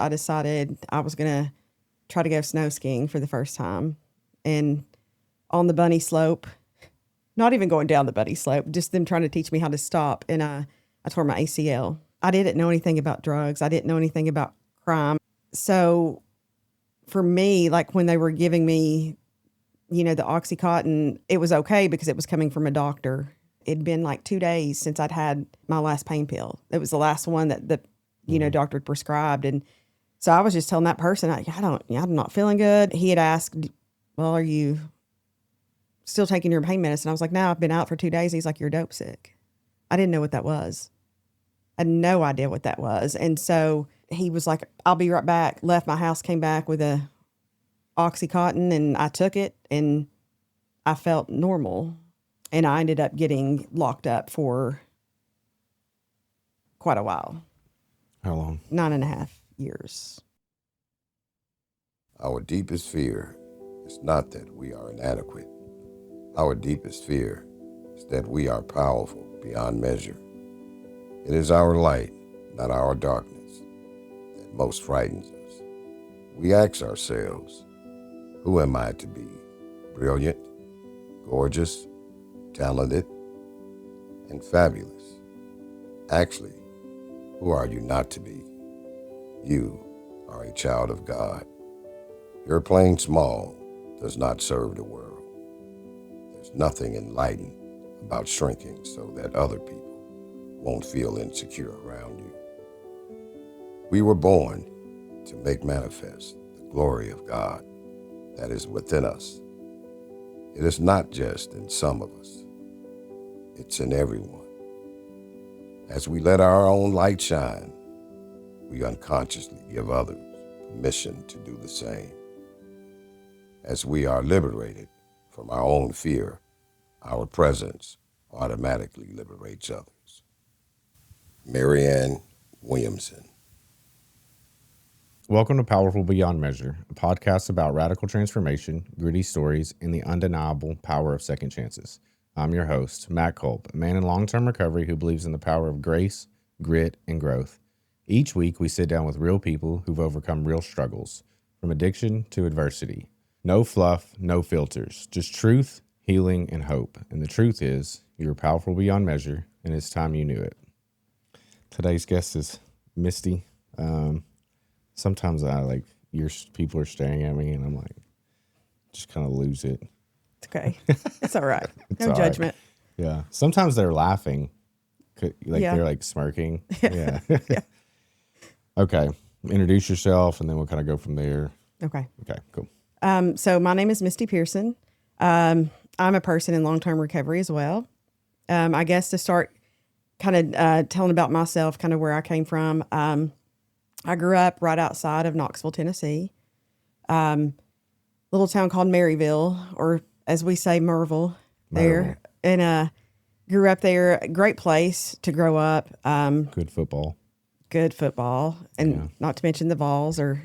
I decided I was going to try to go snow skiing for the first time. And on the bunny slope, not even going down the bunny slope, just them trying to teach me how to stop. And I tore my ACL. I didn't know anything about drugs. I didn't know anything about crime. So for me, like when they were giving me, the Oxycontin, it was okay because it was coming from a doctor. It'd been like 2 days since I'd had my last pain pill. It was the last one that the, doctor had prescribed. And so I was just telling that person, I'm not feeling good. He had asked, well, are you still taking your pain medicine? I was like, no, I've been out for 2 days. He's like, you're dope sick. I didn't know what that was. I had no idea what that was. And so he was like, I'll be right back. Left my house, came back with a Oxycontin, and I took it and I felt normal. And I ended up getting locked up for quite a while. How long? 9.5 years. Our deepest fear is not that we are inadequate. Our deepest fear is that we are powerful beyond measure. It is our light, not our darkness, that most frightens us. We ask ourselves, who am I to be? Brilliant, gorgeous, talented, and fabulous. Actually, who are you not to be? You are a child of God. Your playing small does not serve the world. There's nothing enlightened about shrinking so that other people won't feel insecure around you. We were born to make manifest the glory of God that is within us. It is not just in some of us. It's in everyone. As we let our own light shine, we unconsciously give others permission to do the same. As we are liberated from our own fear, our presence automatically liberates others. Marianne Williamson. Welcome to Powerful Beyond Measure, a podcast about radical transformation, gritty stories, and the undeniable power of second chances. I'm your host, Matt Culp, a man in long-term recovery who believes in the power of grace, grit, and growth. Each week, we sit down with real people who've overcome real struggles, from addiction to adversity. No fluff, no filters, just truth, healing, and hope. And the truth is, you're powerful beyond measure, and it's time you knew it. Today's guest is Misty. Sometimes people are staring at me, and I'm like, just kind of lose it. It's okay. It's all right. It's No all judgment. Right. Yeah. Sometimes they're laughing. Yeah. They're like smirking. Yeah. Yeah. Okay. Introduce yourself and then we'll kind of go from there. Okay. Okay, cool. So my name is Misty Pearson. I'm a person in long-term recovery as well. I guess to start kind of telling about myself, kind of where I came from. I grew up right outside of Knoxville, Tennessee. Little town called Maryville, or as we say, Merville there. And grew up there. Great place to grow up. Good football. And not to mention the Vols are,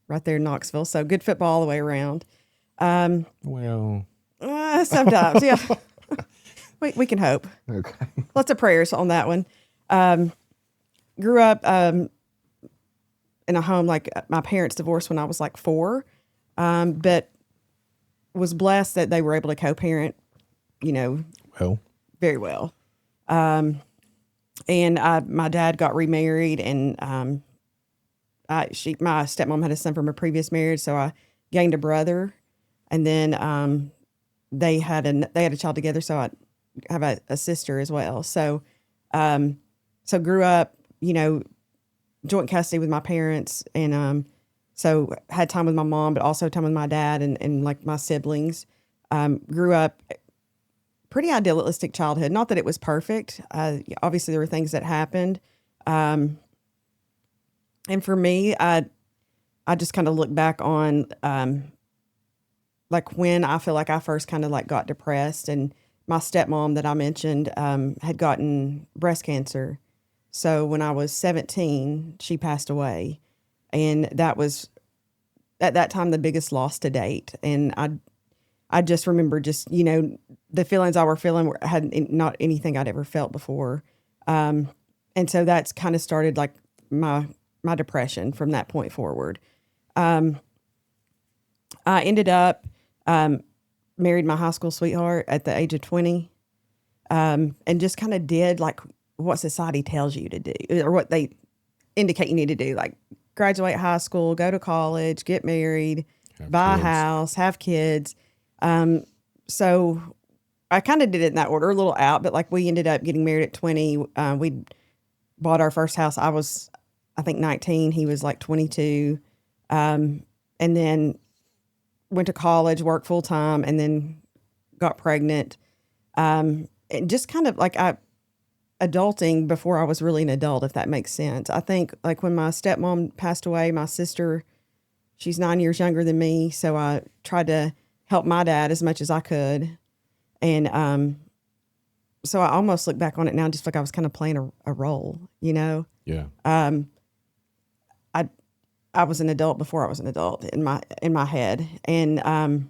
right there in Knoxville. So good football all the way around. Well, sometimes, yeah. We can hope. Okay. Lots of prayers on that one. Grew up in a home, like my parents divorced when I was like 4, but was blessed that they were able to co-parent, very well. And my dad got remarried, and my stepmom had a son from a previous marriage, so I gained a brother, and then they had a child together, so I have a sister as well. So grew up, joint custody with my parents, and so had time with my mom, but also time with my dad and like my siblings. Grew up pretty idealistic childhood. Not that it was perfect. Obviously there were things that happened. And for me, I just kind of look back on, like when I feel like I first kind of like got depressed, and my stepmom that I mentioned, had gotten breast cancer. So when I was 17, she passed away, and that was at that time the biggest loss to date. And I just remember the feelings I were feeling had not anything I'd ever felt before. And so that's kind of started like my my depression from that point forward. I ended up married my high school sweetheart at the age of 20, and just kind of did like what society tells you to do or what they indicate you need to do, like graduate high school, go to college, get married, buy a house, have kids. So I kind of did it in that order, a little out, but like we ended up getting married at 20. We bought our first house. I was, I think 19. He was like 22. And then went to college, worked full time, and then got pregnant. And just kind of like adulting before I was really an adult, if that makes sense. I think like when my stepmom passed away, my sister, she's 9 years younger than me. So I tried to help my dad as much as I could. And so I almost look back on it now, just like I was kind of playing a role, you know? Yeah. I was an adult before I was an adult in my head, and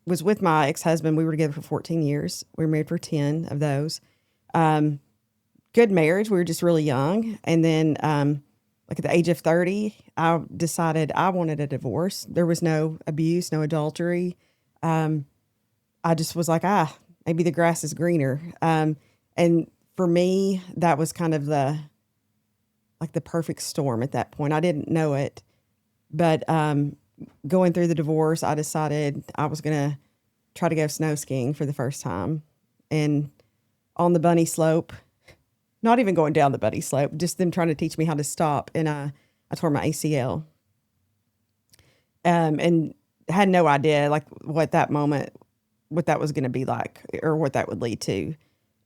was with my ex-husband. We were together for 14 years. We were married for 10 of those. Good marriage. We were just really young. And then, like at the age of 30, I decided I wanted a divorce. There was no abuse, no adultery. I just was like, maybe the grass is greener. And for me, that was kind of the perfect storm at that point. I didn't know it, but going through the divorce, I decided I was going to try to go snow skiing for the first time. And on the bunny slope, not even going down the bunny slope, just them trying to teach me how to stop. And I tore my ACL. And had no idea like what that was going to be like or what that would lead to.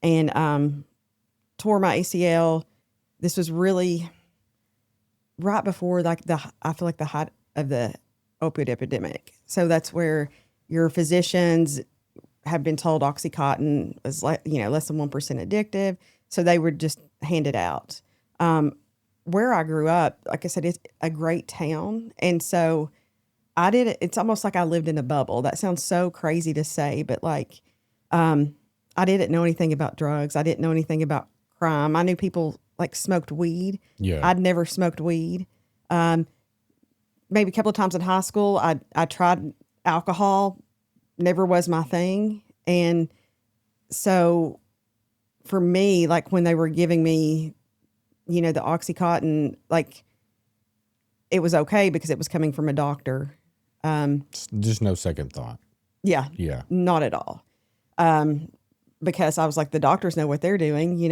And tore my ACL. This was really right before like I feel like the height of the opioid epidemic. So that's where your physicians have been told Oxycontin is like, less than 1% addictive. So they would just hand it out. Where I grew up, like I said, it's a great town. And so I did it. It's almost like I lived in a bubble. That sounds so crazy to say, but like, I didn't know anything about drugs. I didn't know anything about crime. I knew people like smoked weed. Yeah. I'd never smoked weed. Maybe a couple of times in high school, I tried alcohol, never was my thing. And so for me, like when they were giving me, the Oxycontin, like it was okay because it was coming from a doctor. Just no second thought. Yeah. Yeah. Not at all. Because I was like, the doctors know what they're doing,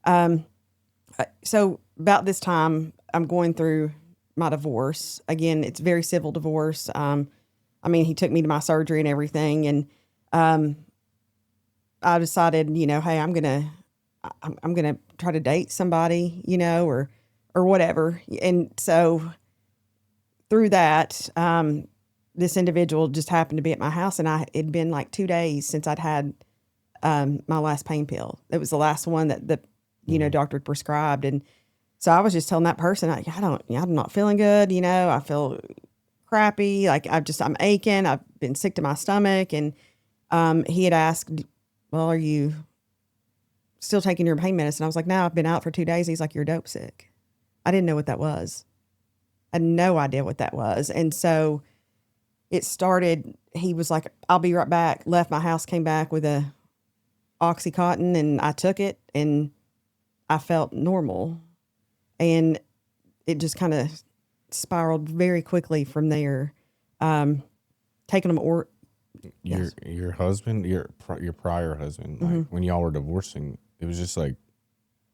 and so about this time, I'm going through my divorce. Again, it's very civil divorce. He took me to my surgery and everything, and I decided, hey, I'm gonna try to date somebody, or whatever. And so through that, this individual just happened to be at my house, and it'd been like 2 days since I'd had my last pain pill. It was the last one that the doctor had prescribed. And so I was just telling that person, I'm not feeling good. I feel crappy. Like I'm aching. I've been sick to my stomach. And he had asked, well, are you still taking your pain medicine? I was like, no, I've been out for 2 days. He's like, you're dope sick. I didn't know what that was. I had no idea what that was. And so it started, he was like, I'll be right back. Left my house, came back with a Oxycontin, and I took it, and I felt normal. And it just kind of spiraled very quickly from there. Taking them Your husband, your prior husband, like when y'all were divorcing, it was just like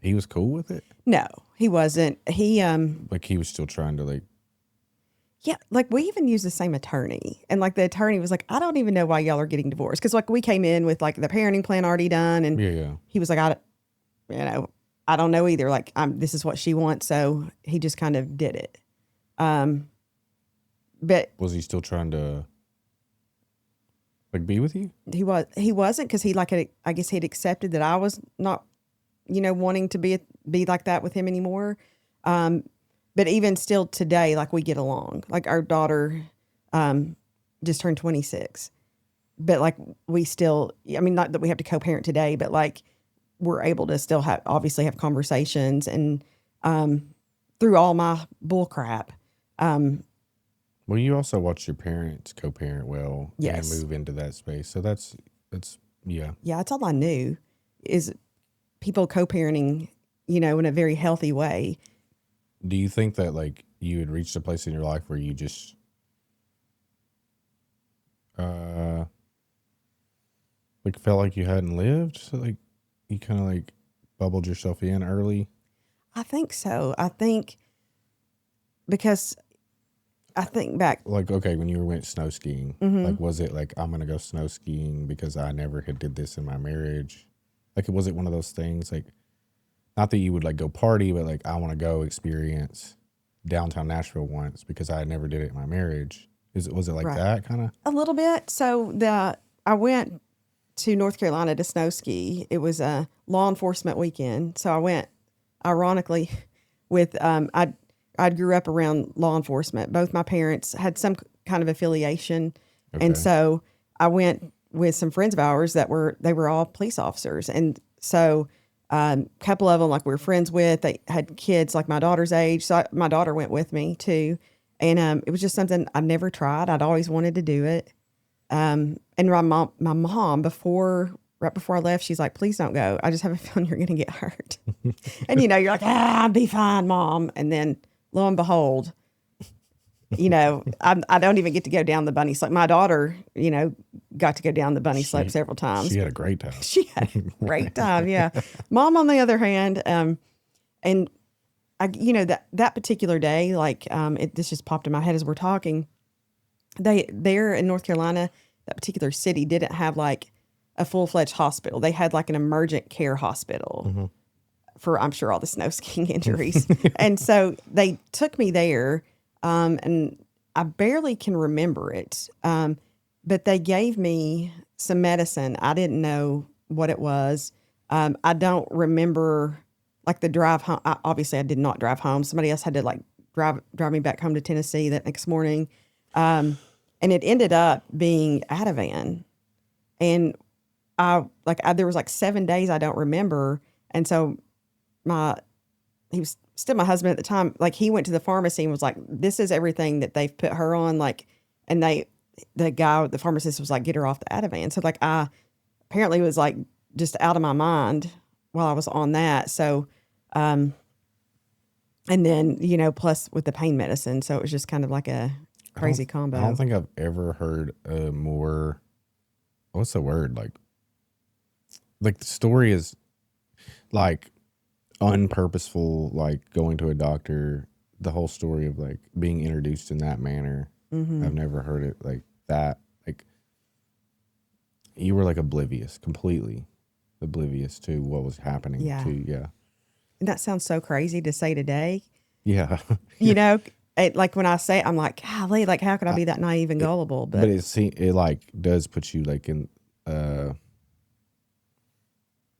he was cool with it. No, he wasn't. He like he was still trying to like. Yeah, like we even used the same attorney, and like the attorney was like, I don't even know why y'all are getting divorced, because like we came in with like the parenting plan already done, and he was like, I don't know either. Like this is what she wants, so he just kind of did it. But was he still trying to like be with you? He wasn't, because he I guess he'd accepted that I was not, wanting to be like that with him anymore. But even still today, like we get along. Like our daughter just turned 26. But like we still, not that we have to co-parent today, but like we're able to still obviously have conversations. And through all my bull crap. Well, you also watch your parents co-parent well Yes. and move into that space. So that's yeah. Yeah, that's all I knew is people co-parenting, in a very healthy way. Do you think that like you had reached a place in your life where you just like felt like you hadn't lived? So like you kind of like bubbled yourself in early? I think so. I think because I think back. Like, okay, when you went snow skiing, Mm-hmm. like, was it like, I'm going to go snow skiing because I never had did this in my marriage? Like, was it one of those things, like, not that you would like go party, but like, I want to go experience downtown Nashville once because I never did it in my marriage. Was it like Right. that kind of? A little bit. So I went to North Carolina to snow ski. It was a law enforcement weekend. So I went, ironically, with I grew up around law enforcement. Both my parents had some kind of affiliation, Okay. and so I went with some friends of ours they were all police officers, and so a couple of them like we were friends with. They had kids like my daughter's age, so my daughter went with me too, and it was just something I never tried. I'd always wanted to do it. And my mom, right before I left, she's like, "Please don't go. I just have a feeling you're going to get hurt." And you're like, "I'll be fine, Mom." And then lo and behold, I don't even get to go down the bunny slope. My daughter, got to go down the bunny slope several times. She had a great time. She had a great time. Yeah. Mom, on the other hand, and I, that particular day, like, this just popped in my head as we're talking. There in North Carolina, that particular city didn't have like a full-fledged hospital. They had like an emergent care hospital for, I'm sure, all the snow skiing injuries. And so they took me there, and I barely can remember it. But they gave me some medicine. I didn't know what it was. I don't remember like the drive home. Obviously I did not drive home. Somebody else had to like drive me back home to Tennessee that next morning. And it ended up being Ativan. And there was like 7 days I don't remember. And so he was still my husband at the time. Like he went to the pharmacy and was like, "This is everything that they've put her on." Like, and the pharmacist was like, "Get her off the Ativan." So like I apparently was like just out of my mind while I was on that. So, and then, plus with the pain medicine. So it was just kind of like a crazy combo. I don't think I've ever heard a more, what's the word? Like the story is like unpurposeful, like going to a doctor, the whole story of like being introduced in that manner. Mm-hmm. I've never heard it like that. Like you were like completely oblivious to what was happening. Yeah. Yeah. And that sounds so crazy to say today. Yeah. Like when I say it, I'm like, golly, like how could I be that naive and gullible? But it like does put you like in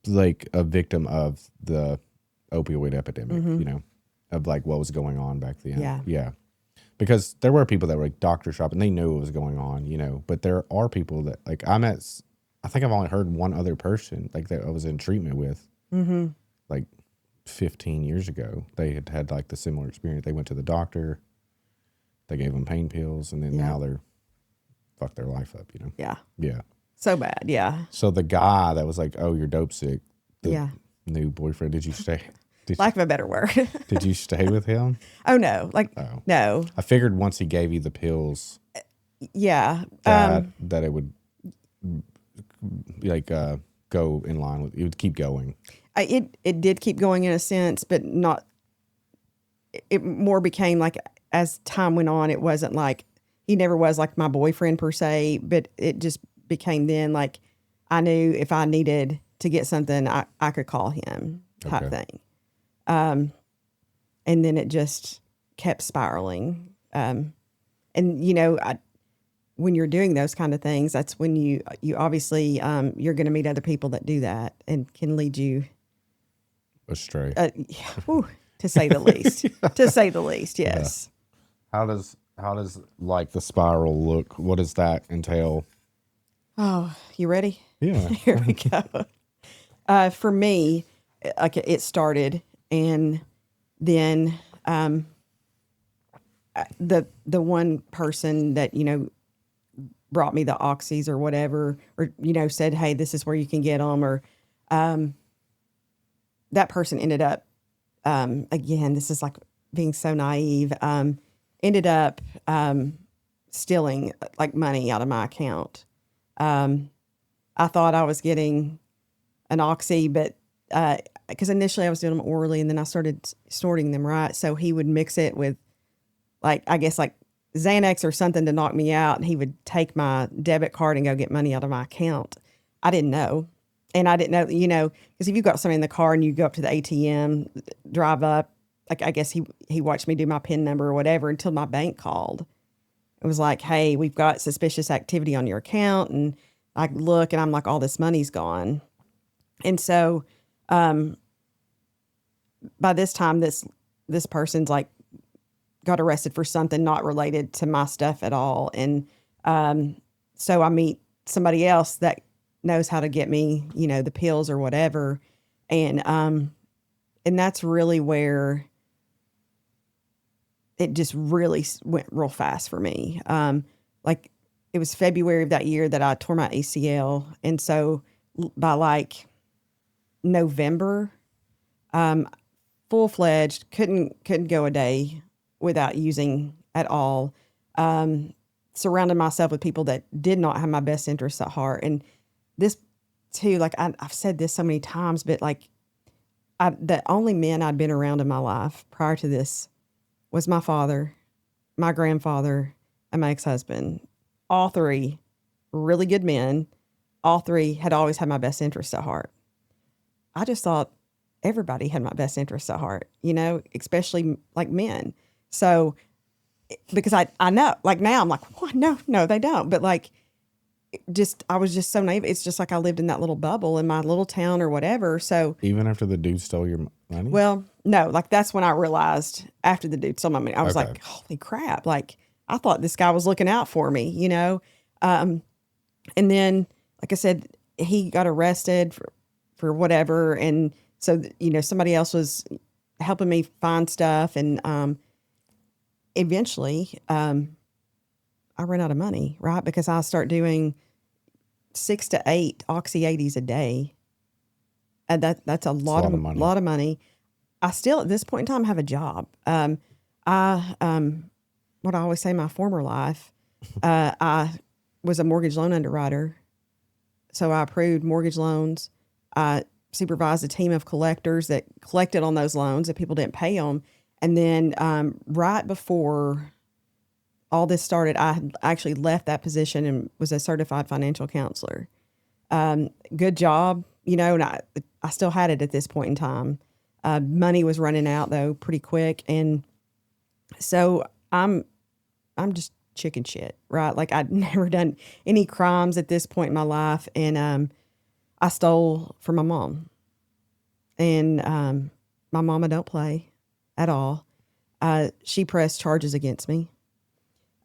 like a victim of the opioid epidemic, of like what was going on back then. Yeah. Because there were people that were like doctor shopping, they knew what was going on, but there are people that like I think I've only heard one other person like that I was in treatment with, like 15 years ago. They had like the similar experience. They went to the doctor, they gave them pain pills, and then now they're fucked their life up, Yeah. Yeah. So bad. Yeah. So the guy that was like, "Oh, you're dope sick," the new boyfriend, did you stay? Lack of a better word. Did you stay with him? Oh, no. No. I figured once he gave you the pills, Yeah. that it would like go in line with, it would keep going. It did keep going in a sense, but not. It more became like as time went on. It wasn't like he never was like my boyfriend per se, but it just became then like I knew if I needed to get something, I could call him type thing. And then it just kept spiraling. And when you're doing those kind of things, that's when you obviously you're going to meet other people that do that and can lead you astray. To say the least. To say the least, yes. Yeah. How does like the spiral look? What does that entail? Oh, you ready? Yeah. Here we go. For me, like it started, and then the one person that, brought me the oxys or whatever, or, said, hey, this is where you can get them, or that person ended up, again, this is like being so naive, ended up stealing like money out of my account. I thought I was getting an oxy, but because initially I was doing them orally, and then I started snorting them, right? So he would mix it with, like, I guess like Xanax or something to knock me out, and he would take my debit card and go get money out of my account. I didn't know. And I didn't know, because if you've got somebody in the car and you go up to the ATM, drive up, like, I guess he watched me do my PIN number or whatever until my bank called. It was like, hey, we've got suspicious activity on your account. And I look and I'm like, all this money's gone. And so by this time, this person's like got arrested for something not related to my stuff at all. And so I meet somebody else that knows how to get me, the pills or whatever. And that's really where it just really went real fast for me. Like, it was February of that year that I tore my ACL. And so by like November, full-fledged, couldn't go a day without using at all. Surrounded myself with people that did not have my best interests at heart. And this too, like I've said this so many times, but like the only men I'd been around in my life prior to this was my father, my grandfather, and my ex-husband. All three really good men. All three had always had my best interests at heart. I just thought everybody had my best interests at heart, especially like men. So, because I know, like now I'm like, what? No, they don't. But like, I was just so naive. It's just like I lived in that little bubble in my little town or whatever. So even after the dude stole your money? Well, no, like that's when I realized after the dude stole my money, I was like, holy crap. Like, I thought this guy was looking out for me, And then, like I said, he got arrested for whatever. And so, somebody else was helping me find stuff. And eventually, I ran out of money, right? Because I start doing 6 to 8 Oxy 80s a day. And that's a lot of money. Lot of money. I still, at this point in time, have a job. What I always say, my former life, I was a mortgage loan underwriter. So I approved mortgage loans. I supervised a team of collectors that collected on those loans if people didn't pay them. And then right before all this started, I had actually left that position and was a certified financial counselor. Good job, and I still had it at this point in time. Money was running out though pretty quick. And so I'm just chicken shit, right? Like, I'd never done any crimes at this point in my life. And I stole from my mom. And my mama don't play at all. She pressed charges against me.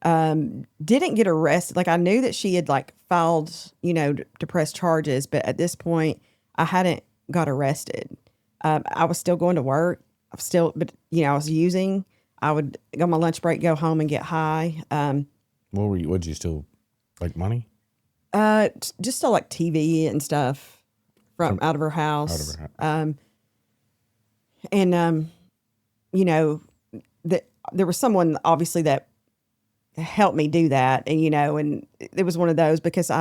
Didn't get arrested. Like, I knew that she had like filed, to press charges, but at this point I hadn't got arrested. I was still going to work. But I was using. I would go on my lunch break, go home and get high. What'd you steal? Like money? Just still like TV and stuff from out of her house. There was someone obviously that helped me do that. And, and it was one of those because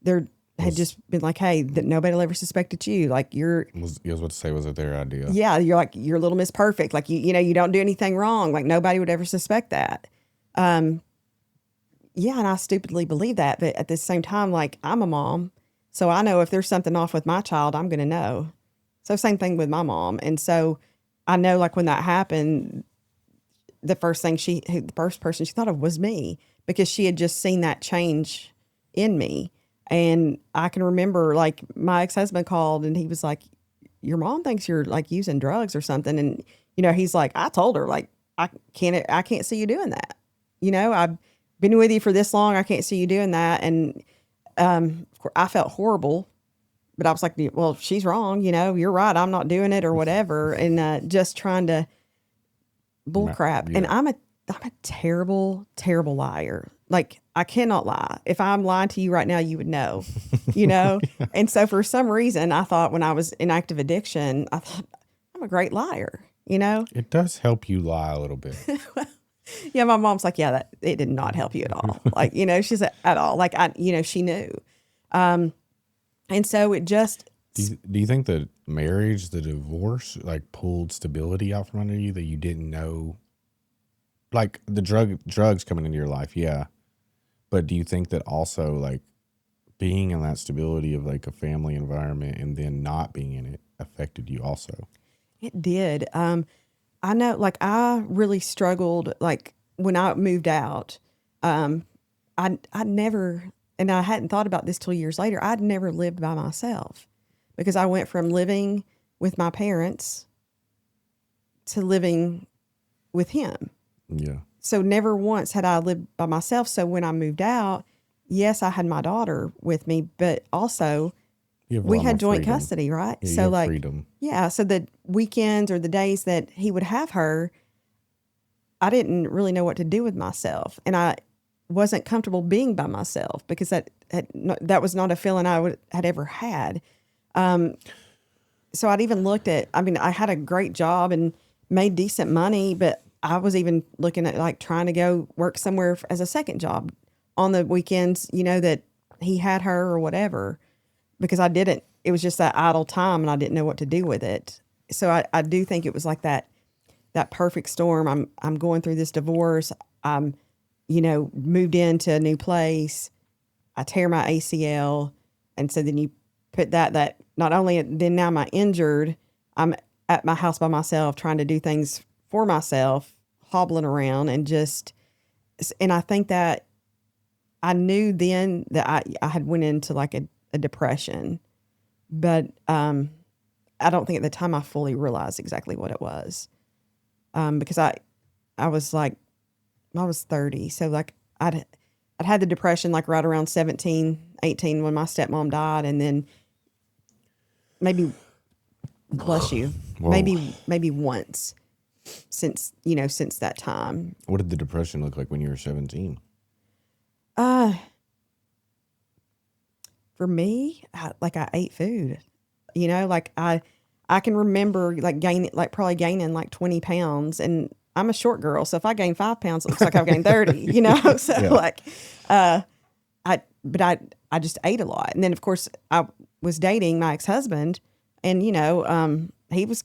there had just been like, hey, that nobody will ever suspected you. Like, you was about to say, was it their idea? Yeah. You're like, you're Little Miss Perfect. Like, you don't do anything wrong. Like, nobody would ever suspect that. Yeah. And I stupidly believe that. But at the same time, like, I'm a mom. So I know if there's something off with my child, I'm going to know. So same thing with my mom. And so I know, like, when that happened, the first person she thought of was me, because she had just seen that change in me. And I can remember, like, my ex-husband called and he was like, your mom thinks you're like using drugs or something. And, he's like, I told her, like, I can't see you doing that. I've been with you for this long. I can't see you doing that. And, of course, I felt horrible, but I was like, well, she's wrong. You're right. I'm not doing it or whatever. And, just trying to bull crap. And I'm a terrible, terrible liar. Like, I cannot lie. If I'm lying to you right now, you would know, you know? And so for some reason, I thought when I was in active addiction, I thought I'm a great liar, you know? It does help you lie a little bit. Yeah. My mom's like, yeah, it did not help you at all. Like, you know, she's at all. Like, she knew. And so it just. Do you think the marriage, the divorce, like pulled stability out from under you that you didn't know? Like the drugs coming into your life, yeah. But do you think that also like being in that stability of like a family environment and then not being in it affected you also? It did. I know, like, I really struggled, like, when I moved out. I never, and I hadn't thought about this till years later, I'd never lived by myself because I went from living with my parents to living with him. Yeah. So never once had I lived by myself. So when I moved out, yes, I had my daughter with me, but also we had joint custody, right? Yeah, so like freedom. Yeah, so the weekends or the days that he would have her, I didn't really know what to do with myself, and I wasn't comfortable being by myself because that was not a feeling I had ever had. So I'd even looked at. I mean, I had a great job and made decent money, but I was even looking at like trying to go work somewhere as a second job on the weekends, you know, that he had her or whatever, because I didn't, it was just that idle time and I didn't know what to do with it. So I do think it was like that perfect storm. I'm going through this divorce. I'm, you know, moved into a new place. I tear my ACL. And so then you put that not only then now I'm injured, I'm at my house by myself trying to do things for myself, hobbling around and I think that I knew then that I had went into like a depression, but I don't think at the time I fully realized exactly what it was, because I was like, I was 30, so like I'd had the depression like right around 17, 18 when my stepmom died, and then maybe, bless you, Whoa. maybe once since that time. What did the depression look like when you were 17? For me, I ate food, you know, like I can remember like probably gaining like 20 pounds, and I'm a short girl. So if I gain 5 pounds, it looks like I've gained 30, you know? So yeah. I just ate a lot. And then of course I was dating my ex-husband, and you know, he was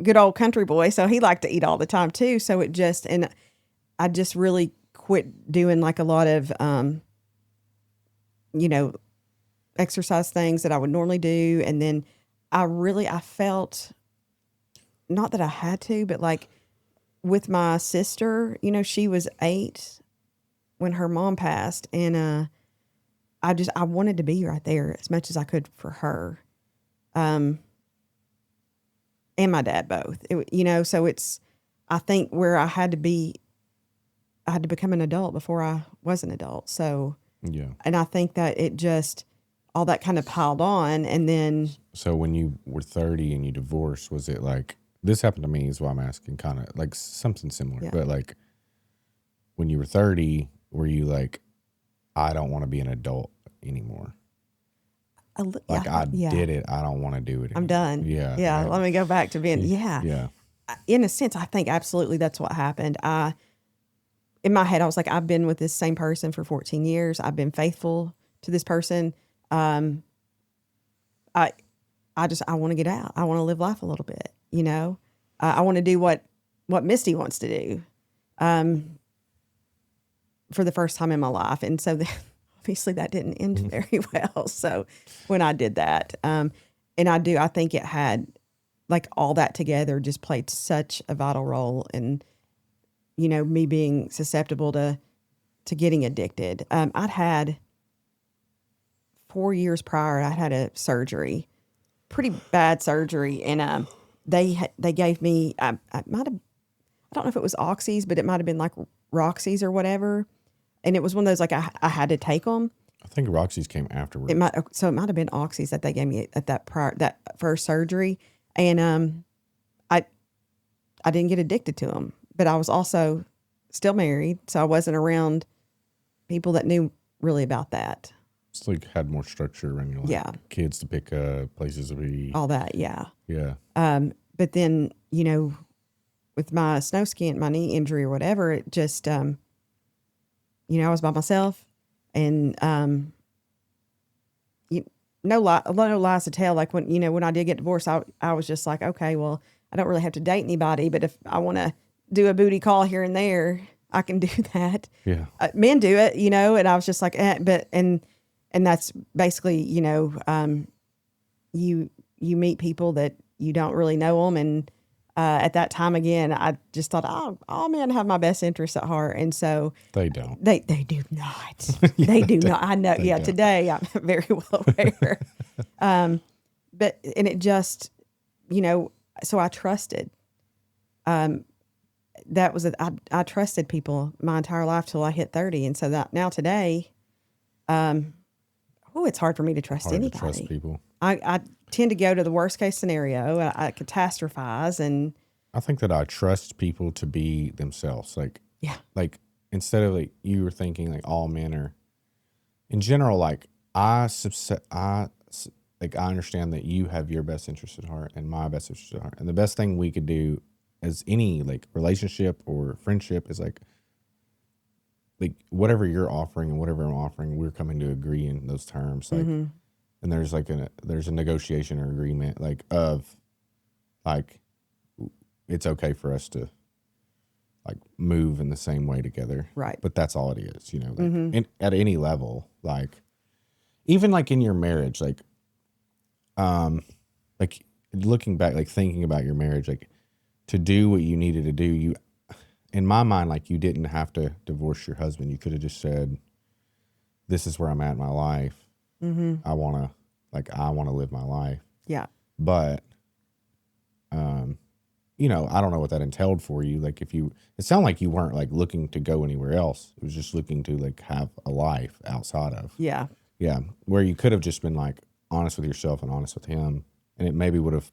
good old country boy. So he liked to eat all the time too. So and I just really quit doing like a lot of, you know, exercise things that I would normally do. And then I felt, not that I had to, but like with my sister, you know, she was 8 when her mom passed. And, I wanted to be right there as much as I could for her. And my dad both, you know, so I think where I had to become an adult before I was an adult. So, yeah. And I think that it just, all that kind of piled on. And then. So when you were 30 and you divorced, was it like, this happened to me is why I'm asking, kind of like something similar, yeah. But like when you were 30, were you like, I don't want to be an adult anymore? I did it. I don't want to do it anymore. I'm done. Yeah. Yeah. Let me go back to being, yeah. Yeah. In a sense, I think absolutely that's what happened. In my head, I was like, I've been with this same person for 14 years. I've been faithful to this person. I want to get out. I want to live life a little bit, you know? I want to do what Misty wants to do, for the first time in my life. And so obviously that didn't end very well. So when I did that, and I think it had, like, all that together just played such a vital role in, you know, me being susceptible to getting addicted. I'd had 4 years prior, I had a surgery, pretty bad surgery. And, they gave me, I don't know if it was Oxys, but it might've been like Roxy's or whatever. And it was one of those, like, I had to take them. I think Roxy's came afterwards. It might've been Oxys that they gave me at that first surgery. And, I didn't get addicted to them, but I was also still married, so I wasn't around people that knew really about that. It's like had more structure and like Yeah. kids to pick up, places to be. All that, yeah. Yeah. But then, you know, with my snow skiing, my knee injury or whatever, it just, you know, I was by myself, and no lies to tell. Like when, you know, when I did get divorced, I was just like, okay, well, I don't really have to date anybody, but if I want to do a booty call here and there, I can do that. Yeah. Men do it, you know, and I was just like, and that's basically, you know, you meet people that you don't really know them. And at that time, again, I just thought, all men have my best interests at heart. And so They don't. They do not. They do not. I know. Yeah, don't. today I'm very well aware. But it just, you know, so I trusted. That was I trusted people my entire life till I hit 30, and so that now today, it's hard for me to trust Hard to anybody. trust people. I tend to go to the worst case scenario. I catastrophize, and I think that I trust people to be themselves. Like, yeah, like instead of like you were thinking like all men are, in general, like I understand that you have your best interest at heart and my best interest at heart, and the best thing we could do as any like relationship or friendship is like whatever you're offering and whatever I'm offering, we're coming to agree in those terms. Like, and there's like there's a negotiation or agreement like of like it's okay for us to like move in the same way together. Right. But that's all it is, you know, like at any level, like even like in your marriage, like looking back, like thinking about your marriage, like to do what you needed to do, you, in my mind, like you didn't have to divorce your husband. You could have just said, this is where I'm at in my life. I want to live my life. yeah, But, you know, I don't know what that entailed for you. Like it sounded like you weren't like looking to go anywhere else. It was just looking to like have a life outside of. yeah, Yeah. Where you could have just been like honest with yourself and honest with him. And it maybe would have,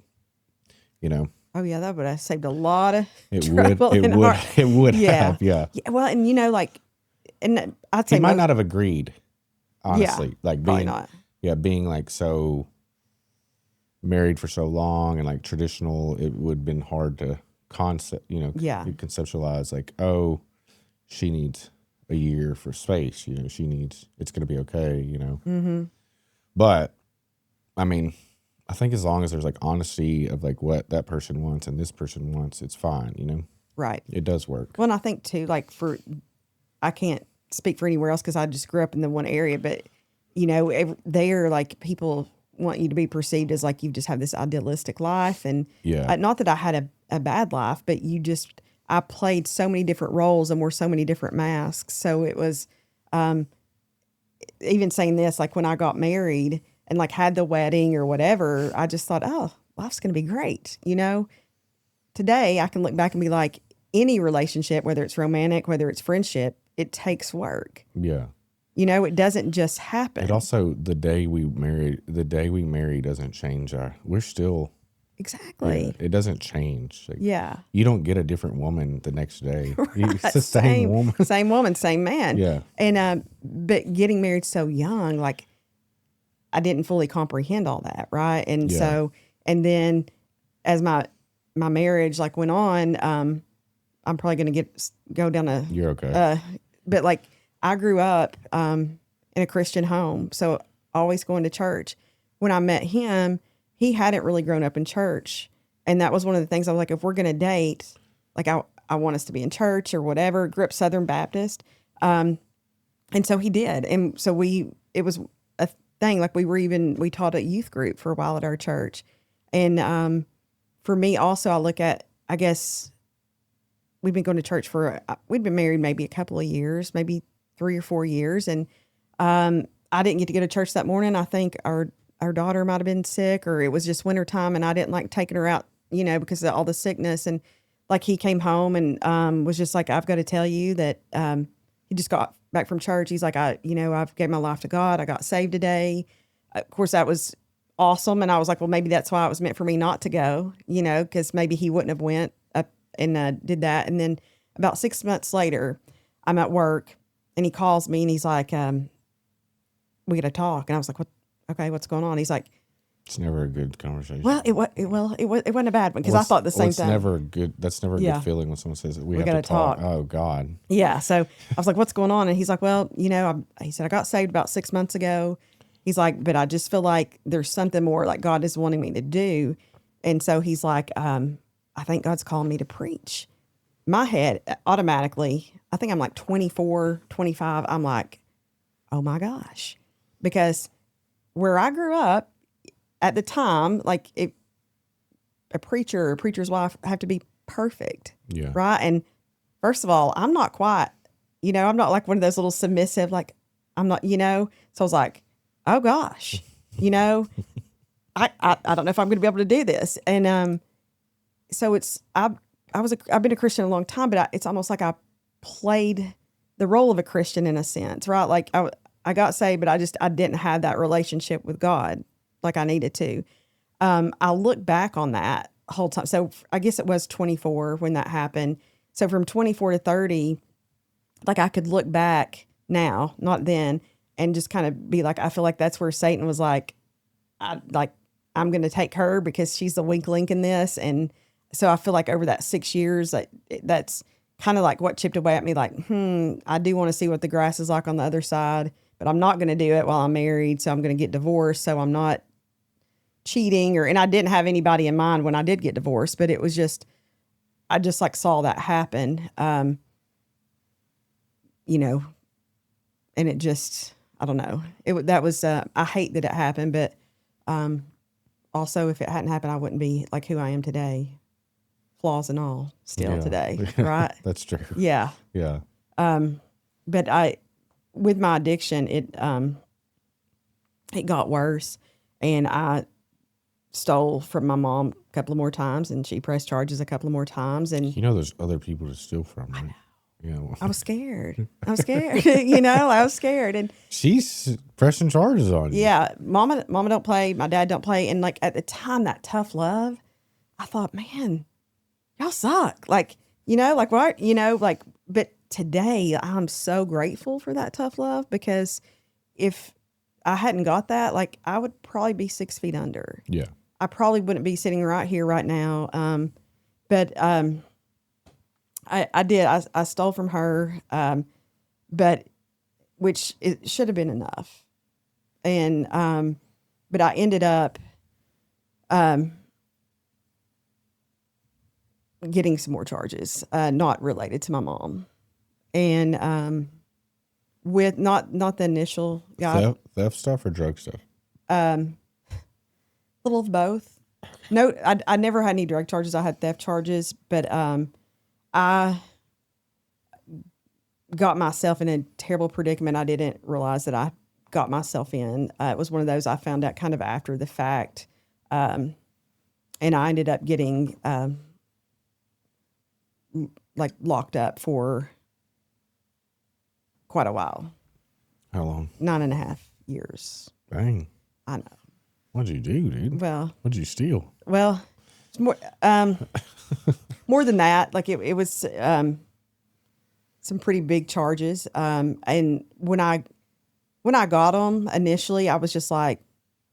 you know. Oh yeah, that would have saved a lot of It trouble. would have, yeah. Well, and you know, like, and I'd say He might not have agreed, honestly. Yeah, like probably being, not. yeah, being like so married for so long and like traditional, it would have been hard to conceptualize like, oh, she needs a year for space, you know, it's going to be okay, you know. But I mean, I think as long as there's like honesty of like what that person wants and this person wants, it's fine, you know? Right. It does work. Well, and I think too, like I can't speak for anywhere else because I just grew up in the one area, but you know, there, like people want you to be perceived as like you just have this idealistic life. And Yeah. not that I had a bad life, but I played so many different roles and wore so many different masks. So it was, even saying this, like when I got married and like had the wedding or whatever, I just thought, oh, life's going to be great. You know, today I can look back and be like, any relationship, whether it's romantic, whether it's friendship, it takes work. Yeah. You know, it doesn't just happen. It also, the day we marry doesn't change we're still. Exactly. Yeah, it doesn't change. Like, Yeah. You don't get a different woman the next day. Right. It's the same woman. Same woman, same man. Yeah. And, but getting married so young, like I didn't fully comprehend all that. Right. And Yeah. so, and then as my marriage like went on, I'm probably going to go down a, You're okay. but like I grew up, in a Christian home. So always going to church. When I met him, he hadn't really grown up in church. And that was one of the things I was like, if we're going to date, like I want us to be in church or whatever. Grew up Southern Baptist. And so he did. And so it was a thing. Like we taught a youth group for a while at our church. And, for me also, I look at, I guess we've been going to church we'd been married maybe a couple of years, maybe 3 or 4 years. And, I didn't get to go to church that morning. I think our daughter might've been sick, or it was just wintertime and I didn't like taking her out, you know, because of all the sickness. And like he came home and, was just like, I've got to tell you that, he just got back from church. He's like, I've gave my life to God. I got saved today. Of course that was awesome. And I was like, well, maybe that's why it was meant for me not to go, you know, because maybe he wouldn't have went up and did that. And then about 6 months later, I'm at work and he calls me and he's like, we got to talk. And I was like, what? Okay, what's going on? He's like, It's never a good conversation. well, it wasn't a bad one because I thought the same thing. Never a good. That's never a good feeling when someone says we have gotta to talk. talk. Oh God. Yeah. So I was like, what's going on? And he's like, well, he said, I got saved about 6 months ago. He's like, but I just feel like there's something more like God is wanting me to do. And so he's like, I think God's calling me to preach. My head automatically, I think I'm like 24, 25. I'm like, oh my gosh. Because where I grew up at the time, like a preacher or a preacher's wife have to be perfect. Yeah. Right. And first of all, I'm not quite, I'm not like one of those little submissive, like I'm not, So I was like, oh gosh, I don't know if I'm going to be able to do this. And, so I've been a Christian a long time, but it's almost like I played the role of a Christian in a sense, right? Like I got saved, but I didn't have that relationship with God like I needed to. I look back on that whole time. So I guess it was 24 when that happened. So from 24 to 30, like I could look back now, not then, and just kind of be like, I feel like that's where Satan was like, I'm going to take her because she's the weak link in this. And so I feel like over that 6 years, that's kind of like what chipped away at me. Like, I do want to see what the grass is like on the other side, but I'm not going to do it while I'm married. So I'm going to get divorced. So I'm not cheating and I didn't have anybody in mind when I did get divorced, but it was just, I just like saw that happen. And it just, I don't know. I hate that it happened, but, also if it hadn't happened, I wouldn't be like who I am today, flaws and all still today. Right. That's true. Yeah. Yeah. But with my addiction, it got worse and I stole from my mom a couple of more times and she pressed charges a couple of more times. And there's other people to steal from. Right? I know. I was scared. I was scared. And she's pressing charges on you. Yeah. Mama don't play. My dad don't play. And like at the time, that tough love, I thought, man, y'all suck. Like, like what, but today I'm so grateful for that tough love because if I hadn't got that, like I would probably be 6 feet under. Yeah. I probably wouldn't be sitting right here right now. But I did. I stole from her, but which it should have been enough. And but I ended up getting some more charges, not related to my mom, and with not the initial guy. Theft stuff or drug stuff. Little of both. No, I never had any drug charges. I had theft charges, but I got myself in a terrible predicament I didn't realize that I got myself in. It was one of those I found out kind of after the fact. And I ended up getting like locked up for quite a while. How long? 9.5 years. Dang. I know. What'd you do, dude? Well, what'd you steal? Well, it's more than that. Like it was some pretty big charges. And when I got them initially, I was just like,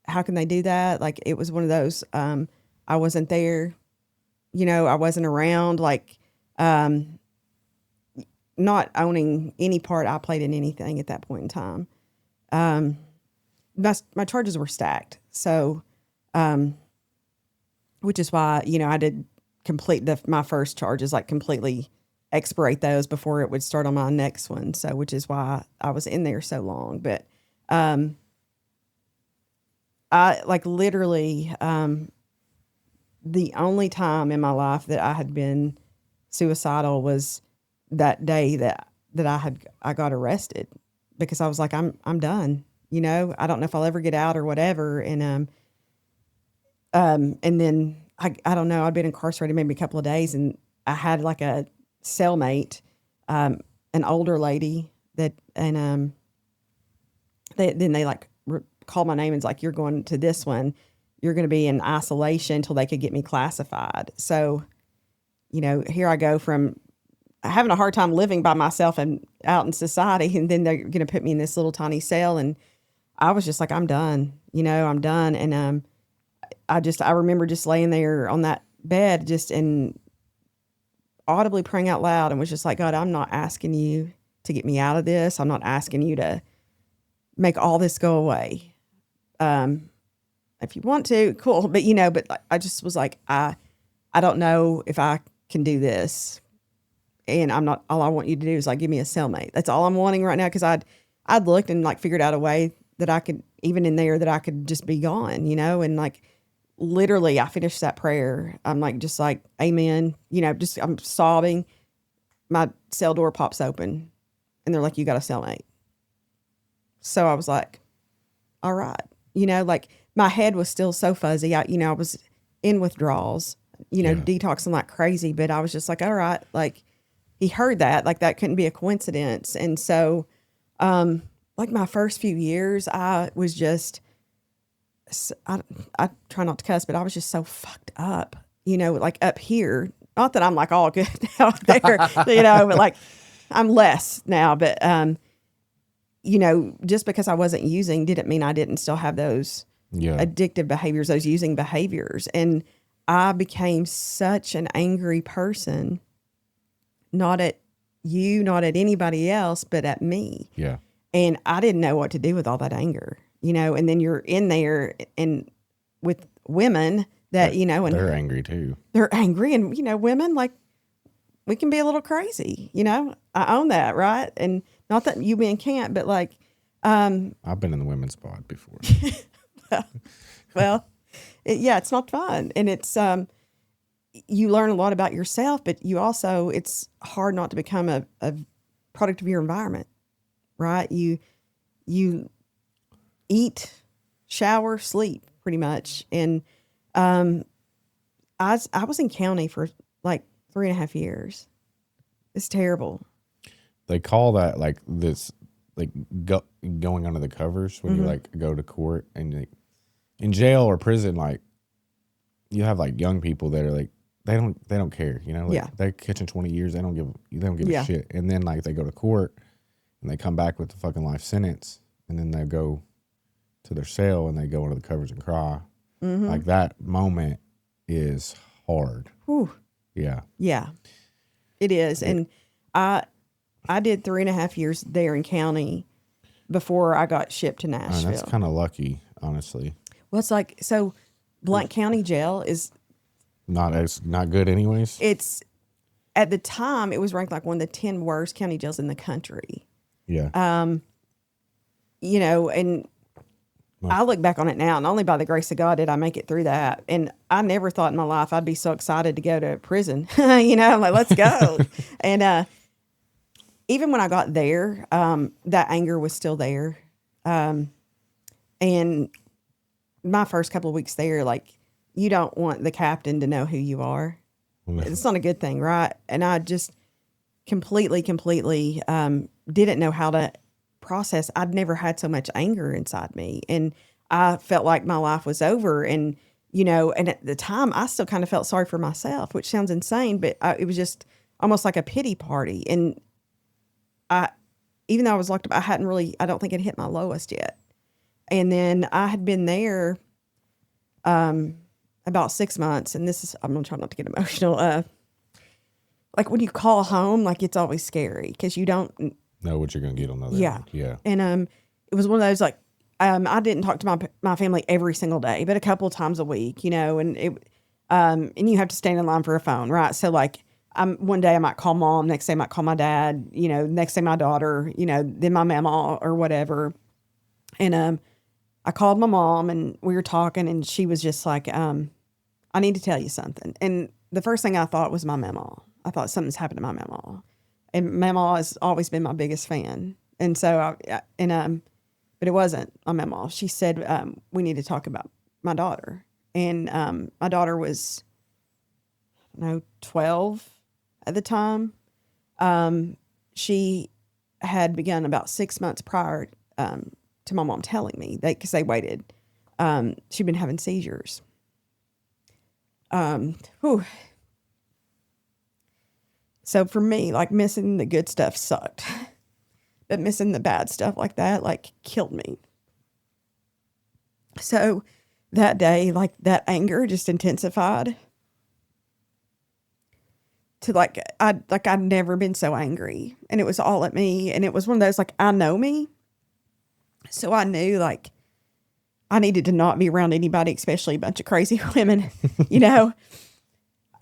how can they do that? Like it was one of those, I wasn't there, I wasn't around, like, not owning any part I played in anything at that point in time. My charges were stacked. So, which is why, I did complete my first charges, like completely expirate those before it would start on my next one. So, which is why I was in there so long. But, I like literally, the only time in my life that I had been suicidal was that day that I got arrested because I was like, I'm done. I don't know if I'll ever get out or whatever. And then I don't know, I'd been incarcerated maybe a couple of days and I had like a cellmate, an older lady that, and, they like called my name and was like, you're going to this one, you're going to be in isolation until they could get me classified. So, here I go from having a hard time living by myself and out in society. And then they're going to put me in this little tiny cell. And I was just like, I'm done, I'm done. And, I remember just laying there on that bed, just and audibly praying out loud, and was just like, God, I'm not asking you to get me out of this. I'm not asking you to make all this go away. If you want to, cool. But, but I just was like, I don't know if I can do this. And all I want you to do is like, give me a cellmate. That's all I'm wanting right now. Cause I'd looked and like figured out a way that I could, even in there, that I could just be gone, and like, literally I finished that prayer. I'm like, just like, amen. I'm sobbing. My cell door pops open and they're like, you got a cellmate. So I was like, all right. Like my head was still so fuzzy. I was in withdrawals, detoxing like crazy, but I was just like, all right. Like he heard that, like that couldn't be a coincidence. And so, like my first few years, I was just, I try not to cuss, but I was just so fucked up, like up here. Not that I'm like all good out there, but like I'm less now. But, just because I wasn't using didn't mean I didn't still have those addictive behaviors, those using behaviors. And I became such an angry person, not at you, not at anybody else, but at me. Yeah. And I didn't know what to do with all that anger. And then you're in there and with women that, and they're angry too. They're angry. And, women, like, we can be a little crazy, I own that, right? And not that you men can't, but like, I've been in the women's spot before. well, it's not fun. And it's, you learn a lot about yourself, but you also, it's hard not to become a product of your environment, right? You eat, shower, sleep pretty much. And, I was in county for like 3.5 years. It's terrible. They call that like this, like going under the covers when you like go to court, and like in jail or prison, like you have like young people that are like, they don't care, like they're catching 20 years. They don't give a shit. And then like they go to court and they come back with the fucking life sentence, and then they go to their cell and they go under the covers and cry. Like that moment is hard. Whew. Yeah. Yeah, it is. And I did 3.5 years there in county before I got shipped to Nashville. That's kind of lucky, honestly. Well, it's like, so Blount County Jail is not good anyways. It's, at the time, it was ranked like one of the 10 worst county jails in the country. Yeah. And I look back on it now, and only by the grace of God did I make it through that. And I never thought in my life I'd be so excited to go to prison. I'm like, let's go. And even when I got there, that anger was still there. And my first couple of weeks there, like, you don't want the captain to know who you are. It's not a good thing, right? And I just completely didn't know how to process. I'd never had so much anger inside me, and I felt like my life was over. And and at the time I still kind of felt sorry for myself, which sounds insane, but it was just almost like a pity party. And even though I was locked up, I don't think it hit my lowest yet. And then I had been there about 6 months, and I'm gonna try not to get emotional. Like when you call home, like it's always scary because you don't know what you're gonna get on the other end. Yeah. And it was one of those, like, I didn't talk to my family every single day, but a couple of times a week, and it and you have to stand in line for a phone, right? So like one day I might call mom, next day I might call my dad, next day my daughter, then my mama or whatever. And I called my mom and we were talking, and she was just like, I need to tell you something. And the first thing I thought was my mama. I thought something's happened to my mama. And Mama has always been my biggest fan. And so, but it wasn't my Mama. She said, we need to talk about my daughter. And my daughter was, 12 at the time. She had begun about 6 months prior to my mom telling me, because they waited. She'd been having seizures. So for me, like missing the good stuff sucked, but missing the bad stuff like that, like killed me. So that day, like that anger just intensified to I'd never been so angry, and it was all at me. And it was one of those, like, I know me. So I knew like I needed to not be around anybody, especially a bunch of crazy women, you know?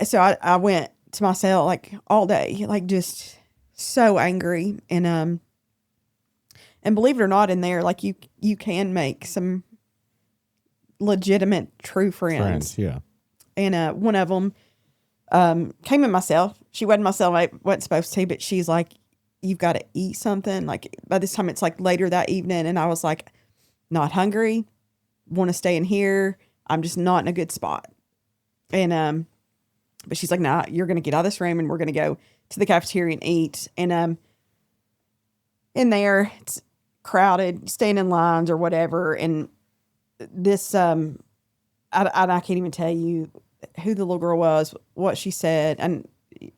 So I went to my cell like all day, like just so angry. And believe it or not, in there, like you can make some legitimate true friends. Yeah. And one of them came in my cell. She wasn't my cellmate, wasn't supposed to, but she's like, you've got to eat something. Like by this time it's like later that evening. And I was like, not hungry, want to stay in here. I'm just not in a good spot. And, but she's like, nah, you're going to get out of this room and we're going to go to the cafeteria and eat. And, in there it's crowded, staying in lines or whatever. And this, I can't even tell you who the little girl was, what she said. And